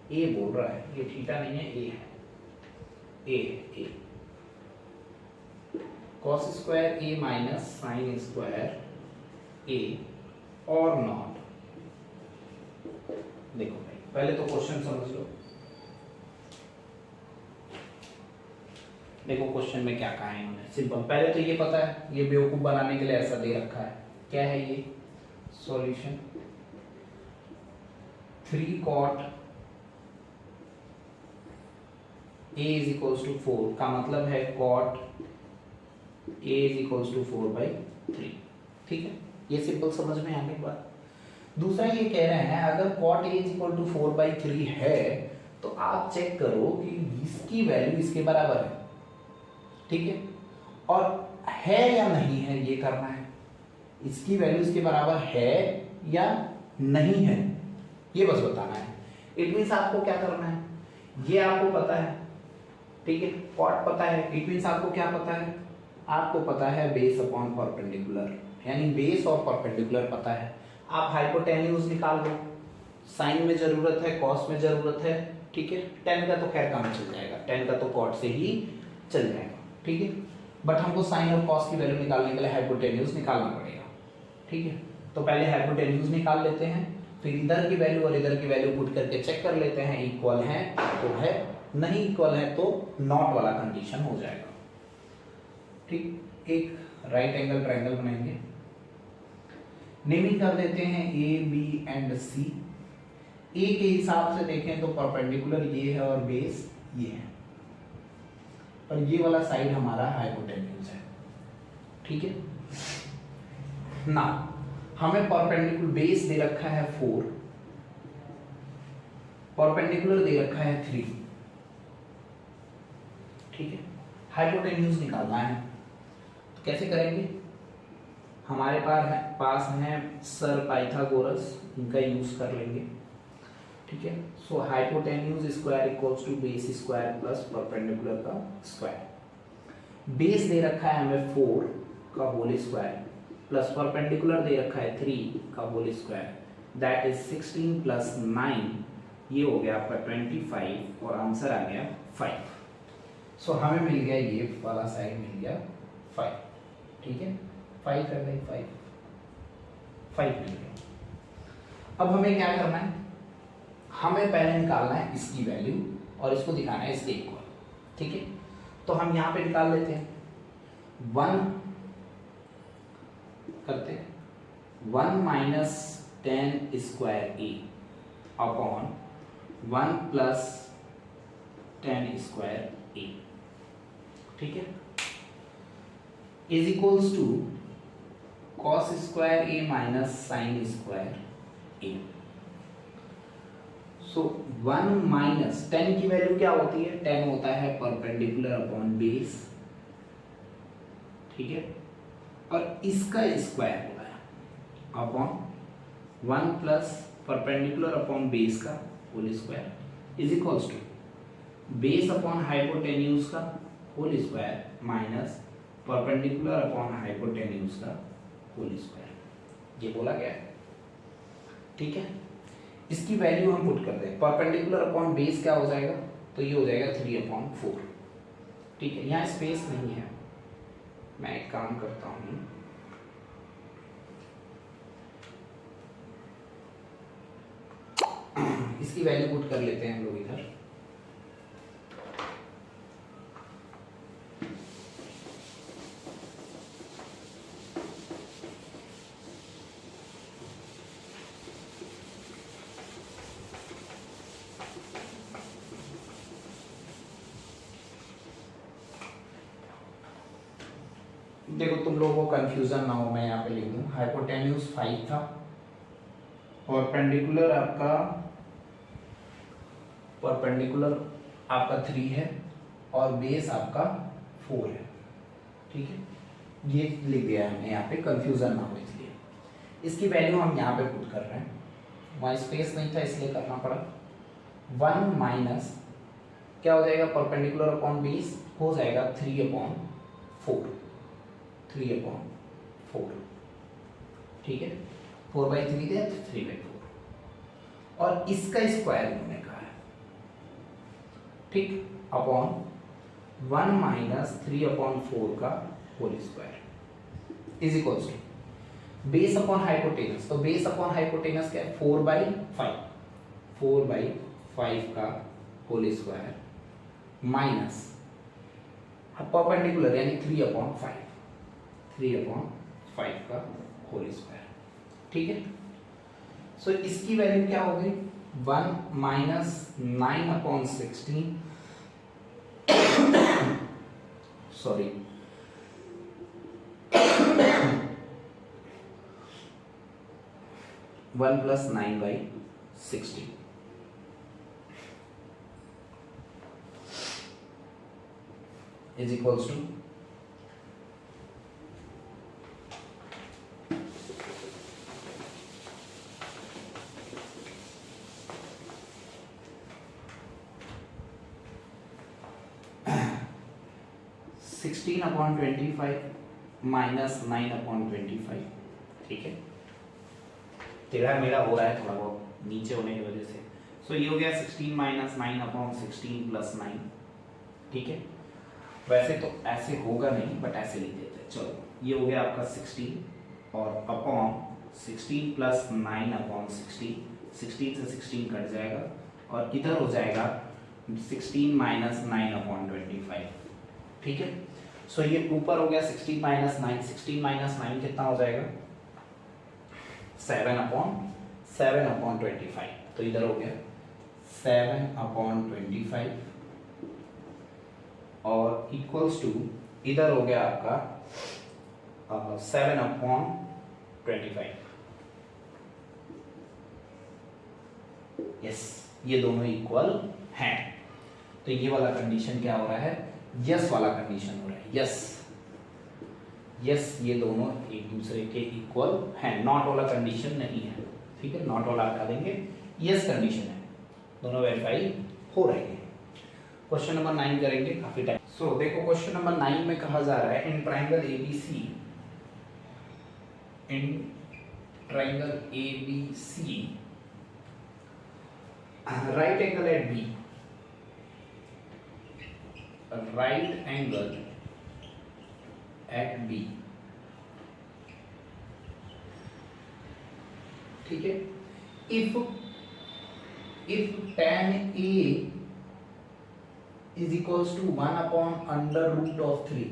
बोल रहा है, ये थीटा नहीं है, a है, a cos square a minus sin square a और not. देखो भाई पहले तो क्वेश्चन समझ लो, देखो क्वेश्चन में क्या कहा है इन्होंने, सिंपल। पहले तो ये पता है, ये बेवकूफ बनाने के लिए ऐसा दे रखा है। क्या है ये solution, 3 cot a is equals to 4 का मतलब है cot a is equals to 4/3। ठीक है, ये सिंपल समझ में आने के बाद दूसरा ये कह रहे हैं अगर cot a is equal to 4/3 है तो आप चेक करो कि इसकी वैल्यू इसके बराबर है। ठीक है, और है या नहीं है ये करना है, इसकी वैल्यू इसके बराबर है या नहीं है ये बस बताना है। इट मीन्स आपको क्या करना है, ये आपको पता है। ठीक है, कॉट पता है, इट मीन्स आपको क्या पता है, आपको पता है बेस अपॉन परपेंडिकुलर, यानी बेस और परपेंडिकुलर पता है। आप हाइपोटेन्यूज निकाल लो, साइन में जरूरत है, कॉस में जरूरत है। ठीक है, टेन का तो खैर काम चल जाएगा, टेन का तो कॉट से ही चल जाएगा। ठीक है, बट हमको साइन और कॉस की वैल्यू निकालने के लिए हाइपोटेन्यूज निकालना पड़ेगा। ठीक है, तो पहले हाइपोटेन्यूज निकाल लेते हैं, फिर इधर की वैल्यू और इधर की वैल्यू पुट करके चेक कर लेते हैं, इक्वल है तो है, नहीं इक्वल है तो नॉट वाला कंडीशन हो जाएगा। ठीक, एक राइट एंगल ट्रायंगल बनाएंगे, नेमिंग कर देते हैं ए बी एंड सी। ए के हिसाब से देखें तो परपेंडिकुलर ये है और बेस ये है, और ये वाला साइड हमारा हाइपोटेन्यूज है। ठीक है ना, हमें परपेंडिकुलर बेस दे रखा है 4, परपेंडिकुलर दे रखा है 3। ठीक है, हाइपोटेन्यूज निकालना है तो कैसे करेंगे? हमारे पास है सर पाइथागोरस, इनका यूज कर लेंगे। ठीक है, so hypotenuse square equals to base square plus perpendicular का स्क्वायर। बेस दे रखा है हमें 4 का होल स्क्वायर प्लस परपेंडिकुलर दे रखा है 3 का whole square, that is 16 plus 9, ये हो गया आपका 25 और आंसर आ गया 5। सो हमें मिल गया ये वाला साइड मिल गया 5। ठीक है, 5 है भाई, 5 मिल गया। अब हमें क्या करना है? हमें पहले निकालना है इसकी वैल्यू और इसको दिखाना है इसके इक्वल। ठीक है, तो हम यहाँ पे निकाल लेते हैं। 1 करते हैं 1 minus 10 square A upon 1 plus 10 square A. ठीक है, is equals to cos square A minus sine square A. So 1 minus 10 की वैल्यू क्या होती है? 10 होता है परपेंडिकुलर अपॉन बेस। ठीक है, और इसका स्क्वायर होता है upon 1 plus perpendicular upon base का whole square is equals to base upon hypotenuse का whole square minus perpendicular upon hypotenuse का होल स्क्वायर। ये बोला गया है। ठीक है, इसकी वैल्यू हम पुट करते हैं। परपेंडिकुलर अपॉन बेस क्या हो जाएगा? तो ये हो जाएगा 3/4। ठीक है, यहाँ स्पेस नहीं है, मैं एक काम करता हूँ, इसकी वैल्यू पुट कर लेते हैं हम लोग इधर। देखो तुम लोगों को कंफ्यूजन ना हो, मैं यहाँ पे लिख दूँ। हाइपोटेन्यूज 5 था, परपेंडिकुलर आपका 3 है और बेस आपका 4 है। ठीक है, ये लिख दिया हमने यहाँ पे, कंफ्यूजन ना हो इसलिए। इसकी वैल्यू हम यहाँ पे पुट कर रहे हैं, वहाँ स्पेस नहीं था इसलिए करना पड़ा। 1 माइनस क्या हो जाएगा? परपेंडिकुलर अपॉन बेस हो जाएगा 3/4। 3/4। ठीक है, 4/3 दिया तो 3/4, और इसका स्क्वायर उन्होंने कहा है। ठीक, अपॉन 1 माइनस 3/4 का whole square is equals to base upon hypotenuse. तो बेस अपॉन हाइपोटेनस क्या है? 4/5। 4/5 का होल स्क्वायर माइनस परपेंडिकुलर यानी 3/5 का होल स्क्वायर। ठीक है, सो इसकी वैल्यू क्या होगी? 1 minus 9/16 sorry 1 plus 9/16 is equals to 16/25 minus 9/25। ठीक है, टेढ़ा मेढ़ा हो रहा है थोड़ा बहुत नीचे होने की वजह से। सो ये हो गया 16 माइनस 9/16 प्लस 9। ठीक है, वैसे तो ऐसे होगा नहीं बट ऐसे लिख देते हैं। चलो, ये हो गया आपका 16 और अपॉन 16 प्लस 9/16। 16 से 16 कट जाएगा और इधर हो जाएगा 16 माइनस 9/25, ठीक है। सो ये ऊपर हो गया 16 माइनस 9, 16 माइनस 9 कितना हो जाएगा 7/25, तो इधर हो गया 7/25 और इक्वल्स टू इधर हो गया आपका 7/25। यस, ये दोनों इक्वल हैं, तो ये वाला कंडीशन क्या हो रहा है, यस वाला कंडीशन हो रहा है। यस यस, ये दोनों एक दूसरे के इक्वल हैं, नॉट वाला कंडीशन नहीं है, ठीक है। नॉट वाला हटा देंगे, यस कंडीशन है, दोनों वेरीफाई हो रहे हैं। क्वेश्चन नंबर 9 करेंगे, काफी टाइम। सो देखो क्वेश्चन नंबर 9 में कहा जा रहा है in triangle ABC, right angle at B, right angle at B, ठीक है। If tan A is equals to 1/√3,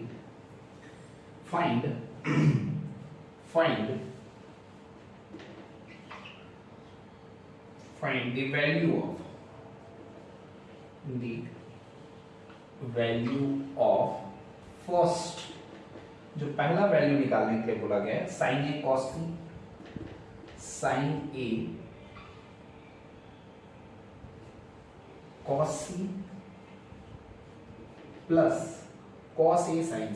find the value of first, जो पहला वैल्यू निकालने के लिए बोला गया है sin A cos C, sin A cos C plus cos A sin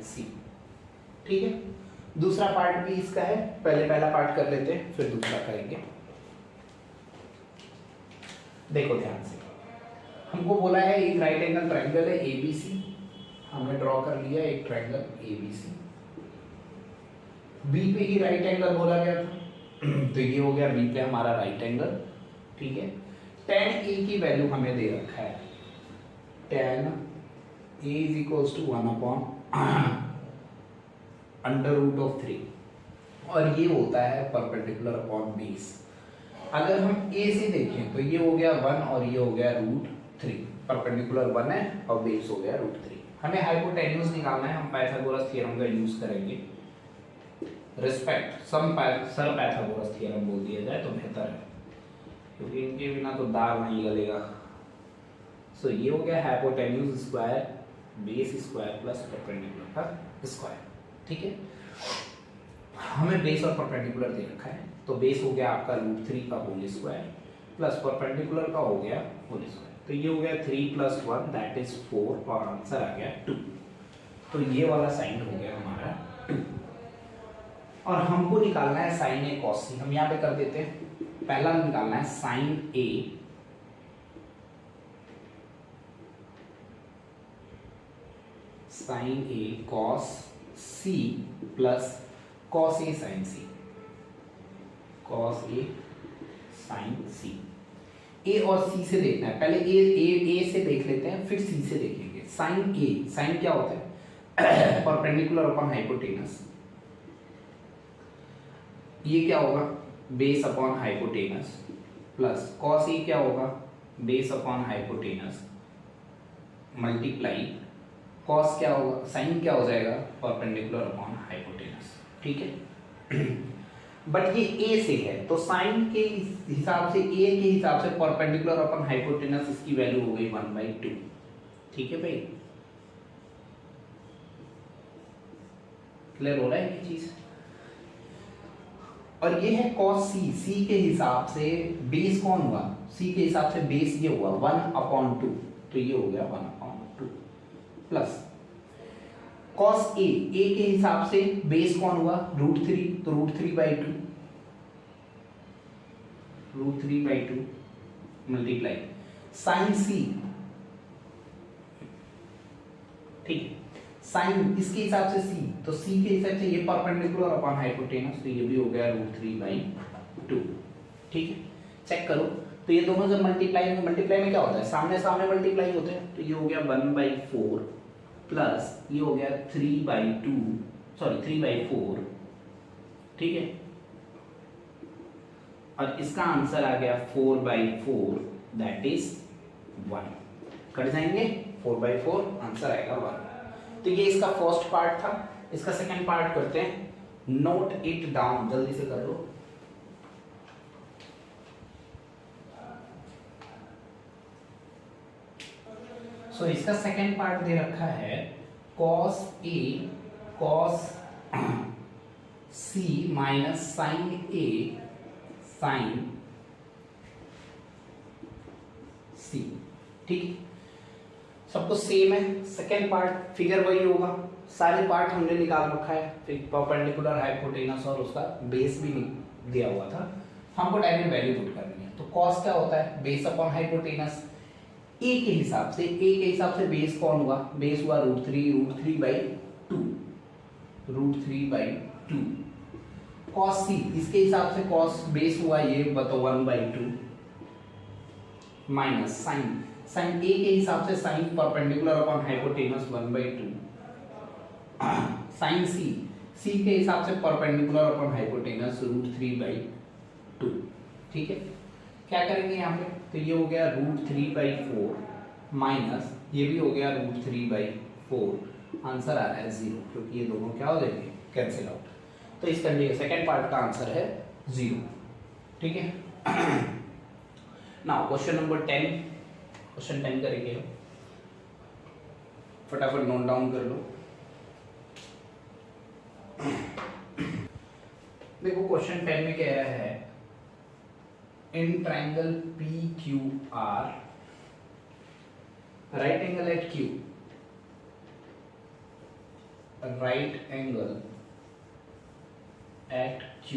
C, ठीक है। दूसरा पार्ट भी इसका है, पहले पहला पार्ट कर लेते हैं फिर दूसरा करेंगे। देखो ध्यान से, हमको बोला है एक राइट एंगल ट्रायंगल है ABC, हमने ड्रॉ कर लिया एक ट्रायंगल ABC, B पे ही राइट एंगल बोला गया था तो ये हो गया B पे हमारा राइट एंगल, ठीक है। tan A की वैल्यू हमें दे रखा है, tan A is equals to 1/√3 और ये होता है परपेंडिकुलर अपॉन बेस। अगर हम A से देखें तो ये हो गया 1 और ये हो गया √3, परपेंडिकुलर 1 है और बेस हो गया √3। हमें हाइपोटेन्यूज निकालना है, हम पाइथागोरस थ्योरम का यूज करेंगे। रिस्पेक्ट सर पाइथागोरस थ्योरम बोल दिया जाए तो बेहतर है, क्योंकि इनके बिना तो दाल नहीं गलेगा। सो ये हो गया hypotenuse square base square plus perpendicular का स्क्वायर, ठीक है। हमें बेस और परपेंडिकुलर दे रखा है, तो बेस हो गया आपका √3 का होल स्क्वायर प्लस परपेंडिकुलर का हो गया होल स्क्वायर, तो ये हो गया 3 + 1 दैट इज 4 और आंसर आ गया 2। तो ये वाला साइन हो गया हमारा 2 और हमको निकालना है sin A cos C। हम यहाँ पे कर देते हैं, पहला निकालना है sin A cos C plus cos A sin C, A और C से देखना है, पहले A से देख लेते हैं फिर C से देखेंगे। sin A, sin क्या होता है परपेंडिकुलर अपॉन हाइपोटेनस, ये क्या होगा base upon hypotenuse plus cos A क्या होगा base upon hypotenuse multiply cos क्या होगा, sin क्या हो जाएगा परपेंडिकुलर अपॉन हाइपोटेनस, ठीक है। बट ये A से है तो sin के हिसाब से A के हिसाब से परपेंडिकुलर अपॉन हाइपोटेनस इसकी वैल्यू हो गई 1/2, ठीक है भाई। क्लियर हो रहा है ये चीज। और ये है cos C के हिसाब से बेस कौन हुआ, C के हिसाब से बेस ये हुआ 1/2, तो ये हो गया 1/2 प्लस cos A के हिसाब से बेस कौन हुआ √3, तो √3/2 मल्टीप्लाई sin C, ठीक है। साइन इसके हिसाब से C, तो C के हिसाब से ये परपेंडिकुलर अपॉन हाइपोटेनस, तो ये भी हो गया √3/2, ठीक है। चेक करो, तो ये दोनों जब मल्टीप्लाई में क्या होता है सामने सामने मल्टीप्लाई होते हैं, तो ये हो गया 1/4 प्लस ये हो गया 3/4, ठीक है। और इसका आंसर आ गया 4/4 दैट इज 1। कट जाएंगे 4/4 आंसर आएगा 1। तो ये इसका फर्स्ट पार्ट था। इसका सेकंड पार्ट करते हैं। नोट इट डाउन, जल्दी से कर लो। सो इसका सेकंड पार्ट दे रखा है cos A cos C minus sine A sine C। ठीक, सब कुछ सेम है। सेकेंड पार्ट फिगर वही होगा, सारे पार्ट हमने निकाल रखा है। फिर परपेंडिकुलर, हाइपोटेनस और उसका बेस भी दिया हुआ था, हमको डायरेक्ट वैल्यू पुट करनी है। तो कॉस क्या होता है, बेस अपॉन हाइपोटेनस। ए के हिसाब से, ए के हिसाब से बेस कौन हुआ, बेस हुआ √3/2 √3/2। कॉस सी, इसके हिसाब से कॉस बेस हुआ ये बताओ 1/2 माइनस साइन, साइन ए के हिसाब से sine perpendicular upon hypotenuse 1/2 sine C, C के हिसाब से परपेंडिकुलर अपॉन हाइपोटेनस √3/2। ठीक है, क्या करेंगे यहाँ पे, तो ये हो गया √3/4 माइनस ये भी हो गया √3/4। आंसर आ रहा है 0, क्योंकि ये दोनों क्या हो जाएंगे, कैंसिल आउट। तो इस कंडीशन सेकेंड पार्ट का आंसर है 0। ठीक है, नाउ क्वेश्चन नंबर 10, क्वेश्चन 10 करेंगे, फटाफट नोट डाउन कर लो। देखो क्वेश्चन 10 में कह रहा है in triangle PQR right angle at Q, right angle at Q।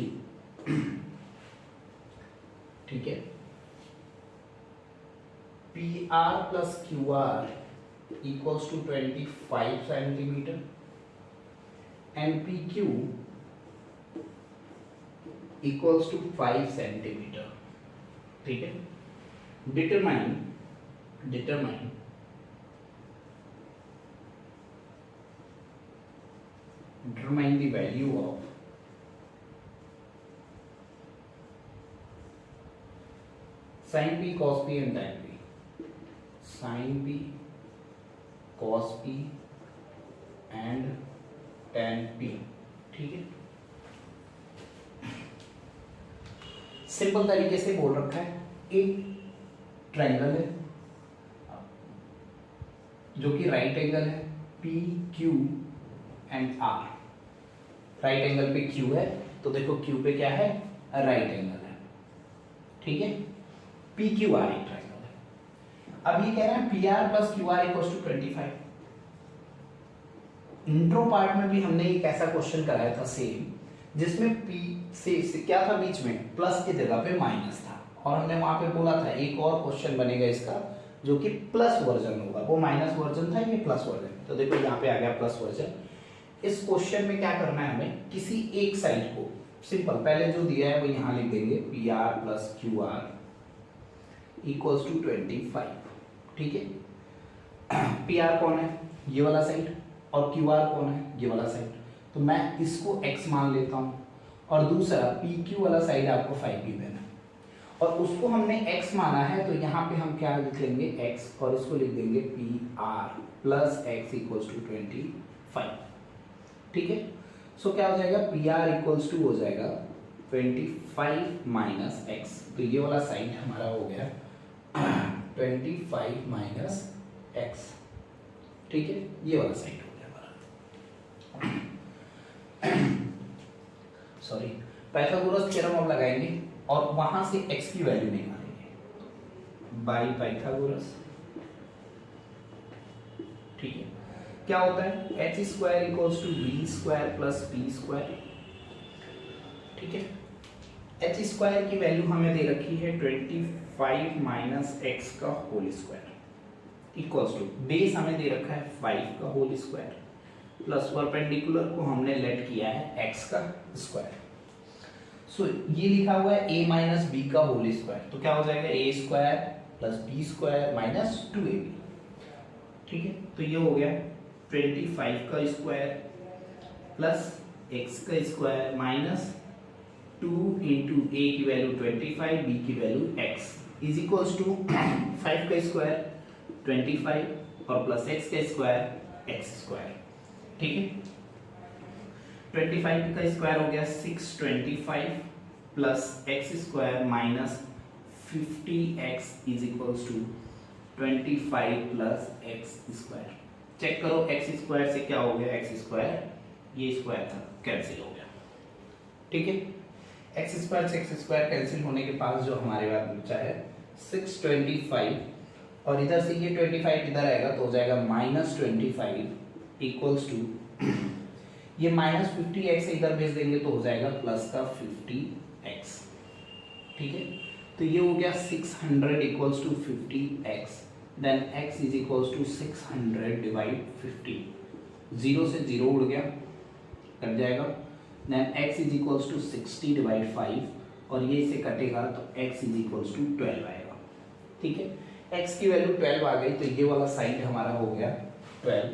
ठीक है, PR plus QR equals to 25 centimetre and PQ equals to 5 centimetre. ठीक है, determine the value of sin P cos P and tan P, sin P cos P and tan P। ठीक है, simple तरीके से बोल रखा है, एक ट्राइंगल है जो कि राइट एंगल है P Q and R. Right angle पे क्यू है, तो देखो क्यू पे क्या है, राइट एंगल है। ठीक है, पी क्यू आर एक ट्राइंगल है। अब ये कह रहा है P R plus Q R equals to 25। Intro part में भी हमने एक ऐसा क्वेश्चन कराया था सेम, जिसमें P से क्या था, बीच में प्लस की जगह पे माइनस था, और हमने वहां पे बोला था एक और क्वेश्चन बनेगा इसका जो कि प्लस वर्जन होगा। वो माइनस वर्जन था, ये प्लस वर्जन। तो देखो यहाँ पे आ गया प्लस वर्जन। इस क्वेश्चन में क्या करना है हमें, किसी एक साइड को सिंपल पहले जो दिया है वो यहाँ लिख देंगे, P R plus Q R equals to 25। ठीक है, पी आर कौन है, ये वाला साइड, और क्यू आर कौन है, ये वाला साइड। तो मैं इसको x मान लेता हूं, और दूसरा PQ वाला साइड आपको 5 गिवन है, और उसको हमने x माना है, तो यहाँ पे हम क्या लिख लेंगे, x, और इसको लिख देंगे PR plus x equals to 25। ठीक है, सो क्या हो जाएगा, PR इक्वल्स टू हो जाएगा 25 माइनस x। तो ये वाला साइड हमारा हो गया 25 माइनस x। ठीक है, ये वाला साइड हो गया हमारा। सॉरी, पाइथागोरस थ्योरम अब लगाएंगे और वहां से x की वैल्यू निकालेंगे बाय पाइथागोरस। ठीक है, क्या होता है, h square equals to v square plus p square. ठीक है, h स्क्वायर की वैल्यू हमें दे रखी है 25 माइनस x का whole square equals to base हमें दे रखा है 5 का होल स्क्वायर प्लस परपेंडिकुलर को हमने लेट किया है x का स्क्वायर। सो ये लिखा हुआ है a माइनस बी का होल स्क्वायर, तो क्या हो जाएगा a square plus b square minus 2ab। ठीक है, तो ये हो गया 25 का स्क्वायर प्लस x का स्क्वायर माइनस 2 इंटू ए की वैल्यू 25, बी की value x is equals to 5 का स्क्वायर 25 और प्लस x का स्क्वायर x स्क्वायर। ठीक है, 25 का स्क्वायर हो गया 625 plus x square minus 50x is equals to 25 plus x square. Check करो x स्क्वायर से क्या हो गया, x स्क्वायर ये स्क्वायर था कैंसिल हो गया। ठीक है, एक्स स्क्वायर से एक्स स्क्वायर कैंसिल होने के पास जो हमारे पास बचा है 625 और इधर से ये 25 इधर आएगा तो हो जाएगा -25 इक्वल्स टू ये -50x इधर भेज देंगे तो हो जाएगा प्लस का 50x। ठीक है, तो ये हो गया 600 equals to 50x, then x is equals to 600 divide 50, 0 से 0 उड़ गया कट जाएगा, then x is equals to 60 divide 5 और ये से कटेगा तो x इज इक्वल्स टू 12 आएगा। ठीक है, x की वैल्यू 12 आ गई तो ये वाला साइड हमारा हो गया 12,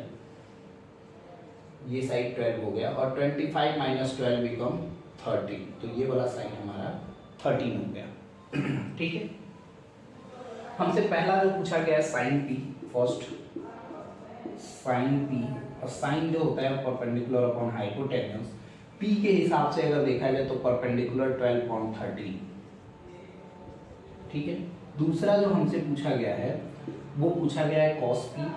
ये साइड 12 हो गया और 25 माइनस 12 बिकम 13, तो ये वाला साइड हमारा 13 हो गया। ठीक है, हमसे पहला जो पूछा गया है sine p, first sine p, और साइन जो होता है परपेंडिकुलर अपॉन हाइपोटेन्यूज, p के हिसाब से अगर देखा जाए तो परपेंडिकुलर 12.13। ठीक है, दूसरा जो हमसे पूछा गया है वो पूछा गया है cos p,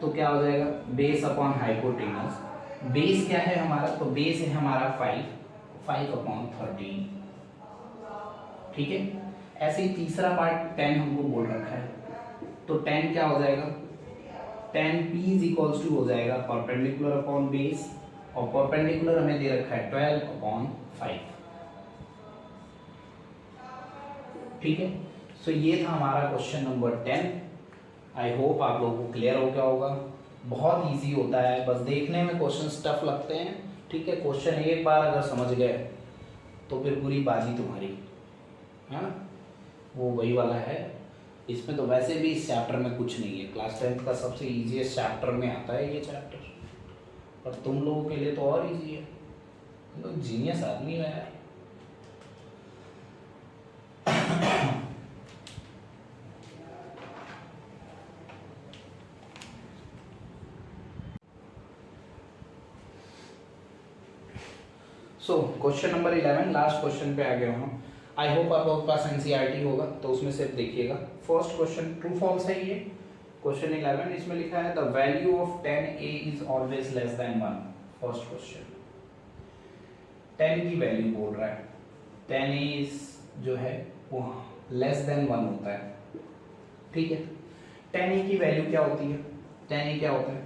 तो क्या हो जाएगा बेस अपॉन हाइपोटेन्यूज, बेस क्या है हमारा, तो बेस है हमारा 5 अपॉन 13। ठीक है, ऐसे ही तीसरा पार्ट 10 हमको बोल रखा है, तो 10 क्या हो जाएगा, 10p इज इक्वल्स टू हो जाएगा परपेंडिकुलर अपॉन बेस, और परपेंडिकुलर हमें दे रखा है 12 अपॉन 5। ठीक है, सो ये था हमारा क्वेश्चन नंबर 10। आई होप आप लोगों को क्लियर हो गया होगा। बहुत इजी होता है, बस देखने में क्वेश्चन टफ लगते हैं। ठीक है, क्वेश्चन एक बार अगर समझ गए तो फिर पूरी बाजी तुम्हारी है ना, वो वही वाला है। इसमें तो वैसे भी इस चैप्टर में कुछ नहीं है, क्लास 10th का सबसे इजीएस्ट चैप्टर में आता है ये चैप्टर, और तुम लोगों के लिए तो और इजी है, तुम लोग जीनियस आदमी हो यार। So question number 11, last question पे आ गए हम। आई होप आप लोगों के पास एनसीईआरटी होगा तो उसमें से देखिएगा। फर्स्ट क्वेश्चन ट्रू फॉल्स है ये क्वेश्चन 11, इसमें लिखा है the value of 10a is always less than 1। First question 10 की वैल्यू बोल रहा है, 10a जो है वो लेस देन 1 होता है। ठीक है, 10a की वैल्यू क्या होती है, 10a क्या होता है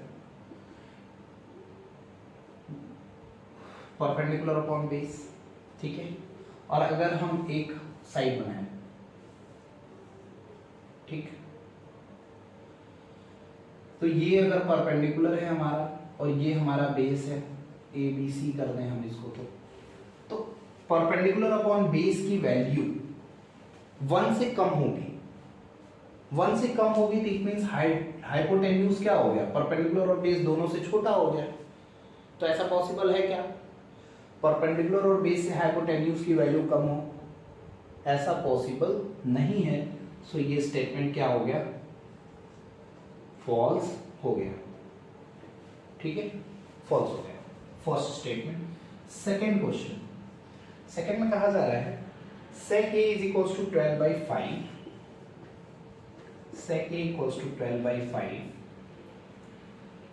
परपेंडिकुलर अपॉन बेस। ठीक है, और अगर हम एक साइड बनाएं, ठीक, तो ये अगर परपेंडिकुलर है हमारा और ये हमारा बेस है, ए बी सी कर दें हम इसको, तो परपेंडिकुलर अपॉन बेस की वैल्यू 1 से कम होगी, 1 से कम होगी तो इट मींस हाइपोटेन्यूज क्या हो गया, परपेंडिकुलर और बेस दोनों से छोटा हो गया। तो ऐसा पॉसिबल है क्या, परपेंडिकुलर और बेस से हाइपोटेन्यूज की वैल्यू कम हो, ऐसा पॉसिबल नहीं है। सो ये स्टेटमेंट क्या हो गया, फॉल्स हो गया। ठीक है, फॉल्स हो गया first statement. Second question, second में कहा जा रहा है sec a is equals to 12/5, sec a equals to 12/5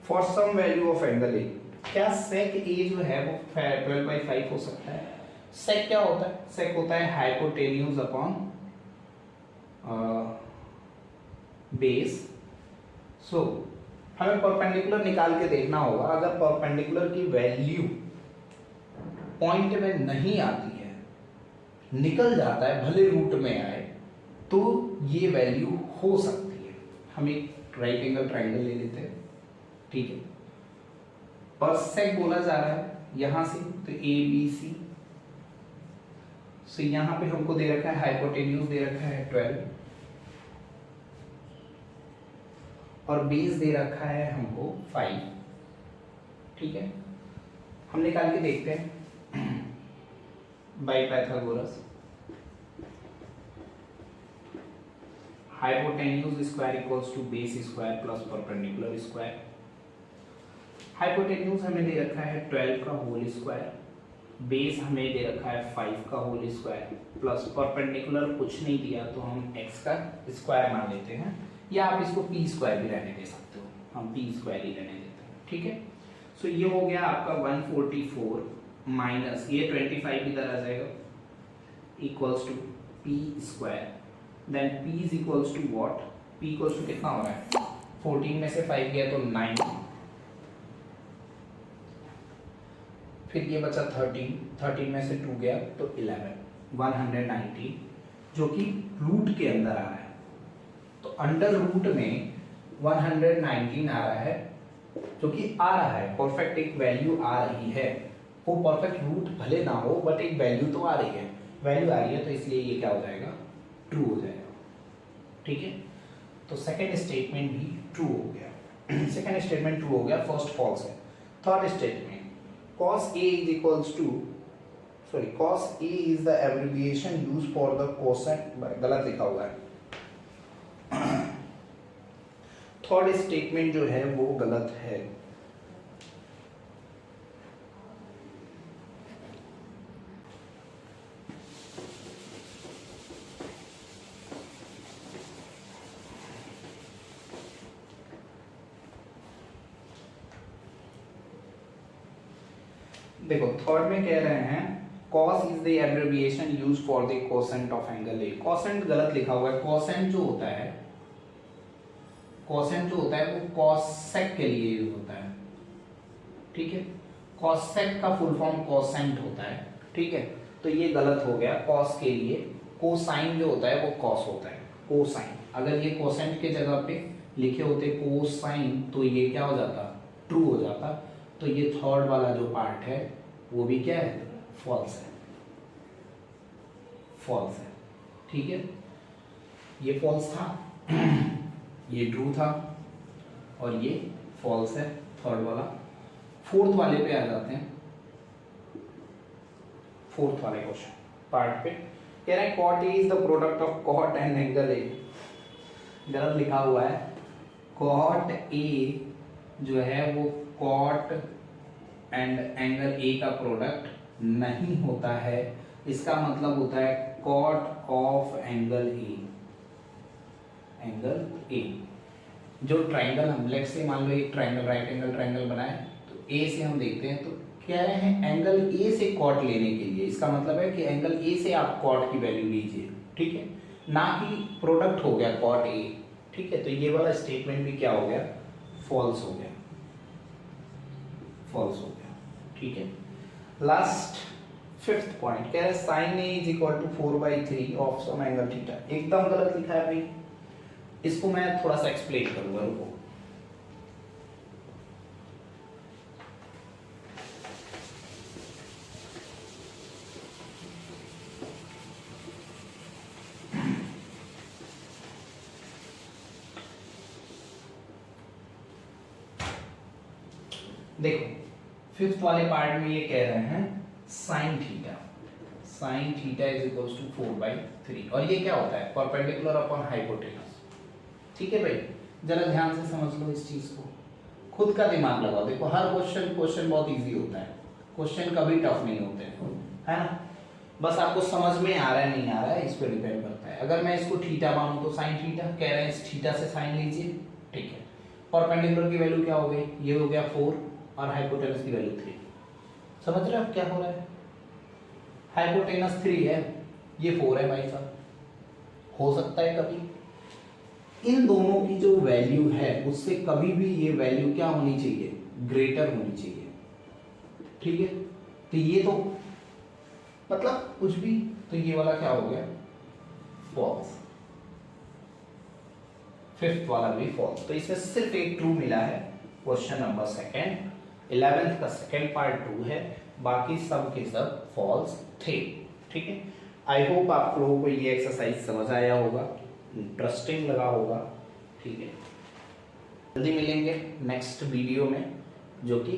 for some value of angle a। क्या sec a जो है वो 12/5 हो सकता है? sec क्या होता है, sec होता है हाइपोटेन्यूज अपॉन बेस। सो हमें परपेंडिकुलर निकाल के देखना होगा, अगर परपेंडिकुलर की वैल्यू पॉइंट में नहीं आती है, निकल जाता है भले रूट में आए, तो ये वैल्यू हो सकती है। हम एक राइट एंगल ट्राइंगल ले लेते हैं। ठीक है, पर सेक बोला जा रहा है यहां से, तो ए बी सी, सो यहां पे हमको दे रखा है हाइपोटेन्यूज दे रखा है 12 और बेस दे रखा है हमको 5। ठीक है, हम निकाल के देखते हैं। By Pythagoras. Hypotenuse square equals to base square plus perpendicular square. Hypotenuse हमें दे रखा है 12 का होल स्क्वायर, बेस हमें दे रखा है 5 का होल स्क्वायर, प्लस परपेंडिकुलर कुछ नहीं दिया तो हम x का स्क्वायर मान लेते हैं, या आप इसको p स्क्वायर भी रहने दे सकते हो, हम p स्क्वायर ही रहने देते हैं, ठीक है। सो ये हो गया आपका 144 माइनस ये 25 इधर आ जाएगा equals to p square, then p is equals to what, p equals to कितना हो रहा है 14 में से 5 गया तो 9, फिर ये बचा 13 में से 2 गया तो 11, 190 जो कि रूट के अंदर आ रहा है। तो अंडर रूट में 119 आ रहा है जो कि आ रहा है, परफेक्ट एक वैल्यू आ रही है, वो परफेक्ट रूट भले ना हो बट एक वैल्यू तो आ रही है, वैल्यू आ रही है तो इसलिए ये क्या हो जाएगा, ट्रू हो जाएगा, ठीक है। तो सेकेंड स्टेटमेंट भी ट्रू हो गया, सेकेंड स्टेटमेंट ट्रू हो गया, फर्स्ट फॉल्स है। Third statement cos A is equals to cos A is the abbreviation used for the quotient, गलत लिखा हुआ है, थर्ड स्टेटमेंट जो है वो गलत है। देखो थर्ड में कह रहे हैं cos is the abbreviation used for the quotient of angle A। quotient गलत लिखा हुआ है, quotient जो होता है वो cosec के लिए यूज होता है, ठीक है। cosec का फुल फॉर्म cosent होता है, ठीक है। तो ये गलत हो गया, cos के लिए कोसाइन जो होता है वो cos होता है, कोसाइन। अगर ये cosent के जगह पे लिखे होते कोसाइन तो ये क्या हो जाता, ट्रू हो जाता। तो ये थर्ड वाला जो पार्ट है वो भी क्या है, फॉल्स है, फॉल्स है, ठीक है। ये फॉल्स था, ये ट्रू था और ये फॉल्स है थर्ड वाला। फोर्थ वाले पे आ जाते हैं, फोर्थ वाले क्वेश्चन पार्ट पे कह रहे हैं cot A is the product of cot and angle A. गलत लिखा हुआ है, कॉट ए जो है वो कॉट एंड एंगल ए का प्रोडक्ट नहीं होता है, इसका मतलब होता है cot of angle A, angle A. जो ट्राइंगल हम लेट्स से मान लो एक ट्राइंगल राइट एंगल ट्राइंगल बनाए, तो ए से हम देखते हैं तो कह रहे हैं एंगल ए से कॉट लेने के लिए, इसका मतलब है कि एंगल ए से आप कॉट की वैल्यू लीजिए, ठीक है, ना कि प्रोडक्ट हो गया कॉट ए, ठीक है। तो ये वाला स्टेटमेंट भी क्या हो गया, फॉल्स हो गया, फॉल्स हो गया, ठीक है। लास्ट फिफ्थ पॉइंट कह रहे हैं sine A is equal to 4/3 of some angle theta. एकदम गलत लिखा है भाई, इसको मैं थोड़ा सा एक्सप्लेन करूंगा, रुको। देखो फिफ्थ वाले पार्ट में ये कह रहे हैं sine theta is equals to 4/3 और ये क्या होता है, परपेंडिकुलर अपॉन हाइपोटेनस, ठीक है भाई। जरा ध्यान से समझ लो इस चीज को, खुद का दिमाग लगाओ। देखो हर क्वेश्चन बहुत इजी होता है, क्वेश्चन कभी टफ नहीं होते है ना, बस आपको समझ में आ रहा है नहीं आ रहा है इस पर डिपेंड करता है। अगर मैं इसको थीटा मानूं तो साइन थीटा, कह रहे हैं इस थीटा से साइन लीजिए, ठीक है। परपेंडिकुलर की वैल्यू क्या हो गई, ये हो गया 4 और हाइपोटेनस की वैल्यू 3। समझ रहे हो क्या हो रहा है, हाइपोटेनस 3 है, ये 4 है भाई साहब। हो सकता है कभी इन दोनों की जो वैल्यू है उससे कभी भी ये वैल्यू क्या होनी चाहिए, ग्रेटर होनी चाहिए, ठीक है। तो ये तो मतलब कुछ भी, तो ये वाला क्या हो गया, फॉल्स। फिफ्थ वाला भी फॉल्स, तो इसमें सिर्फ एक ट्रू मिला है, क्वेश्चन नंबर सेकेंड। 11th का सेकेंड पार्ट ट्रू है, बाकी सब के सब फॉल्स थे, ठीक है। आई होप आप लोगों को ये एक्सरसाइज समझ आया होगा, इंटरेस्टिंग लगा होगा, ठीक है। जल्दी मिलेंगे नेक्स्ट वीडियो में जो कि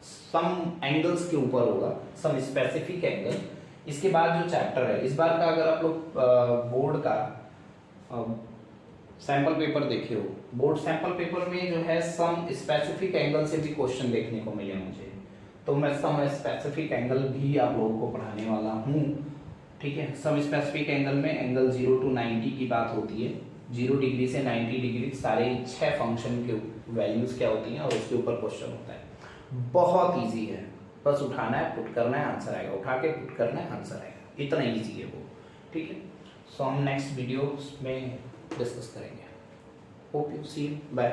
सम एंगल्स के ऊपर होगा, सम स्पेसिफिक एंगल। इसके बाद जो चैप्टर है इस बार का, अगर आप लोग बोर्ड का सैंपल पेपर देखे हो, बोर्ड सैंपल पेपर में जो है सम स्पेसिफिक एंगल से भी क्वेश्चन देखने को मिले मुझे, तो मैं सम स्पेसिफिक एंगल भी आप लोगों को पढ़ाने वाला हूँ। ठीक है, सम स्पेसिफिक एंगल में एंगल 0 to 90 की बात होती है, 0 डिग्री से 90 डिग्री सारे 6 फंक्शन के वैल्यूज क्या होती हैं और उसके ऊपर क्वेश्चन होता है। बहुत इजी है, बस उठाना है, पुट करना है, आंसर आएगा, उठा के पुट करना है, आंसर आएगा, इतना इजी है वो। ठीक है, सो हम नेक्स्ट वीडियो में डिस्कस करेंगे। Hope you see, bye.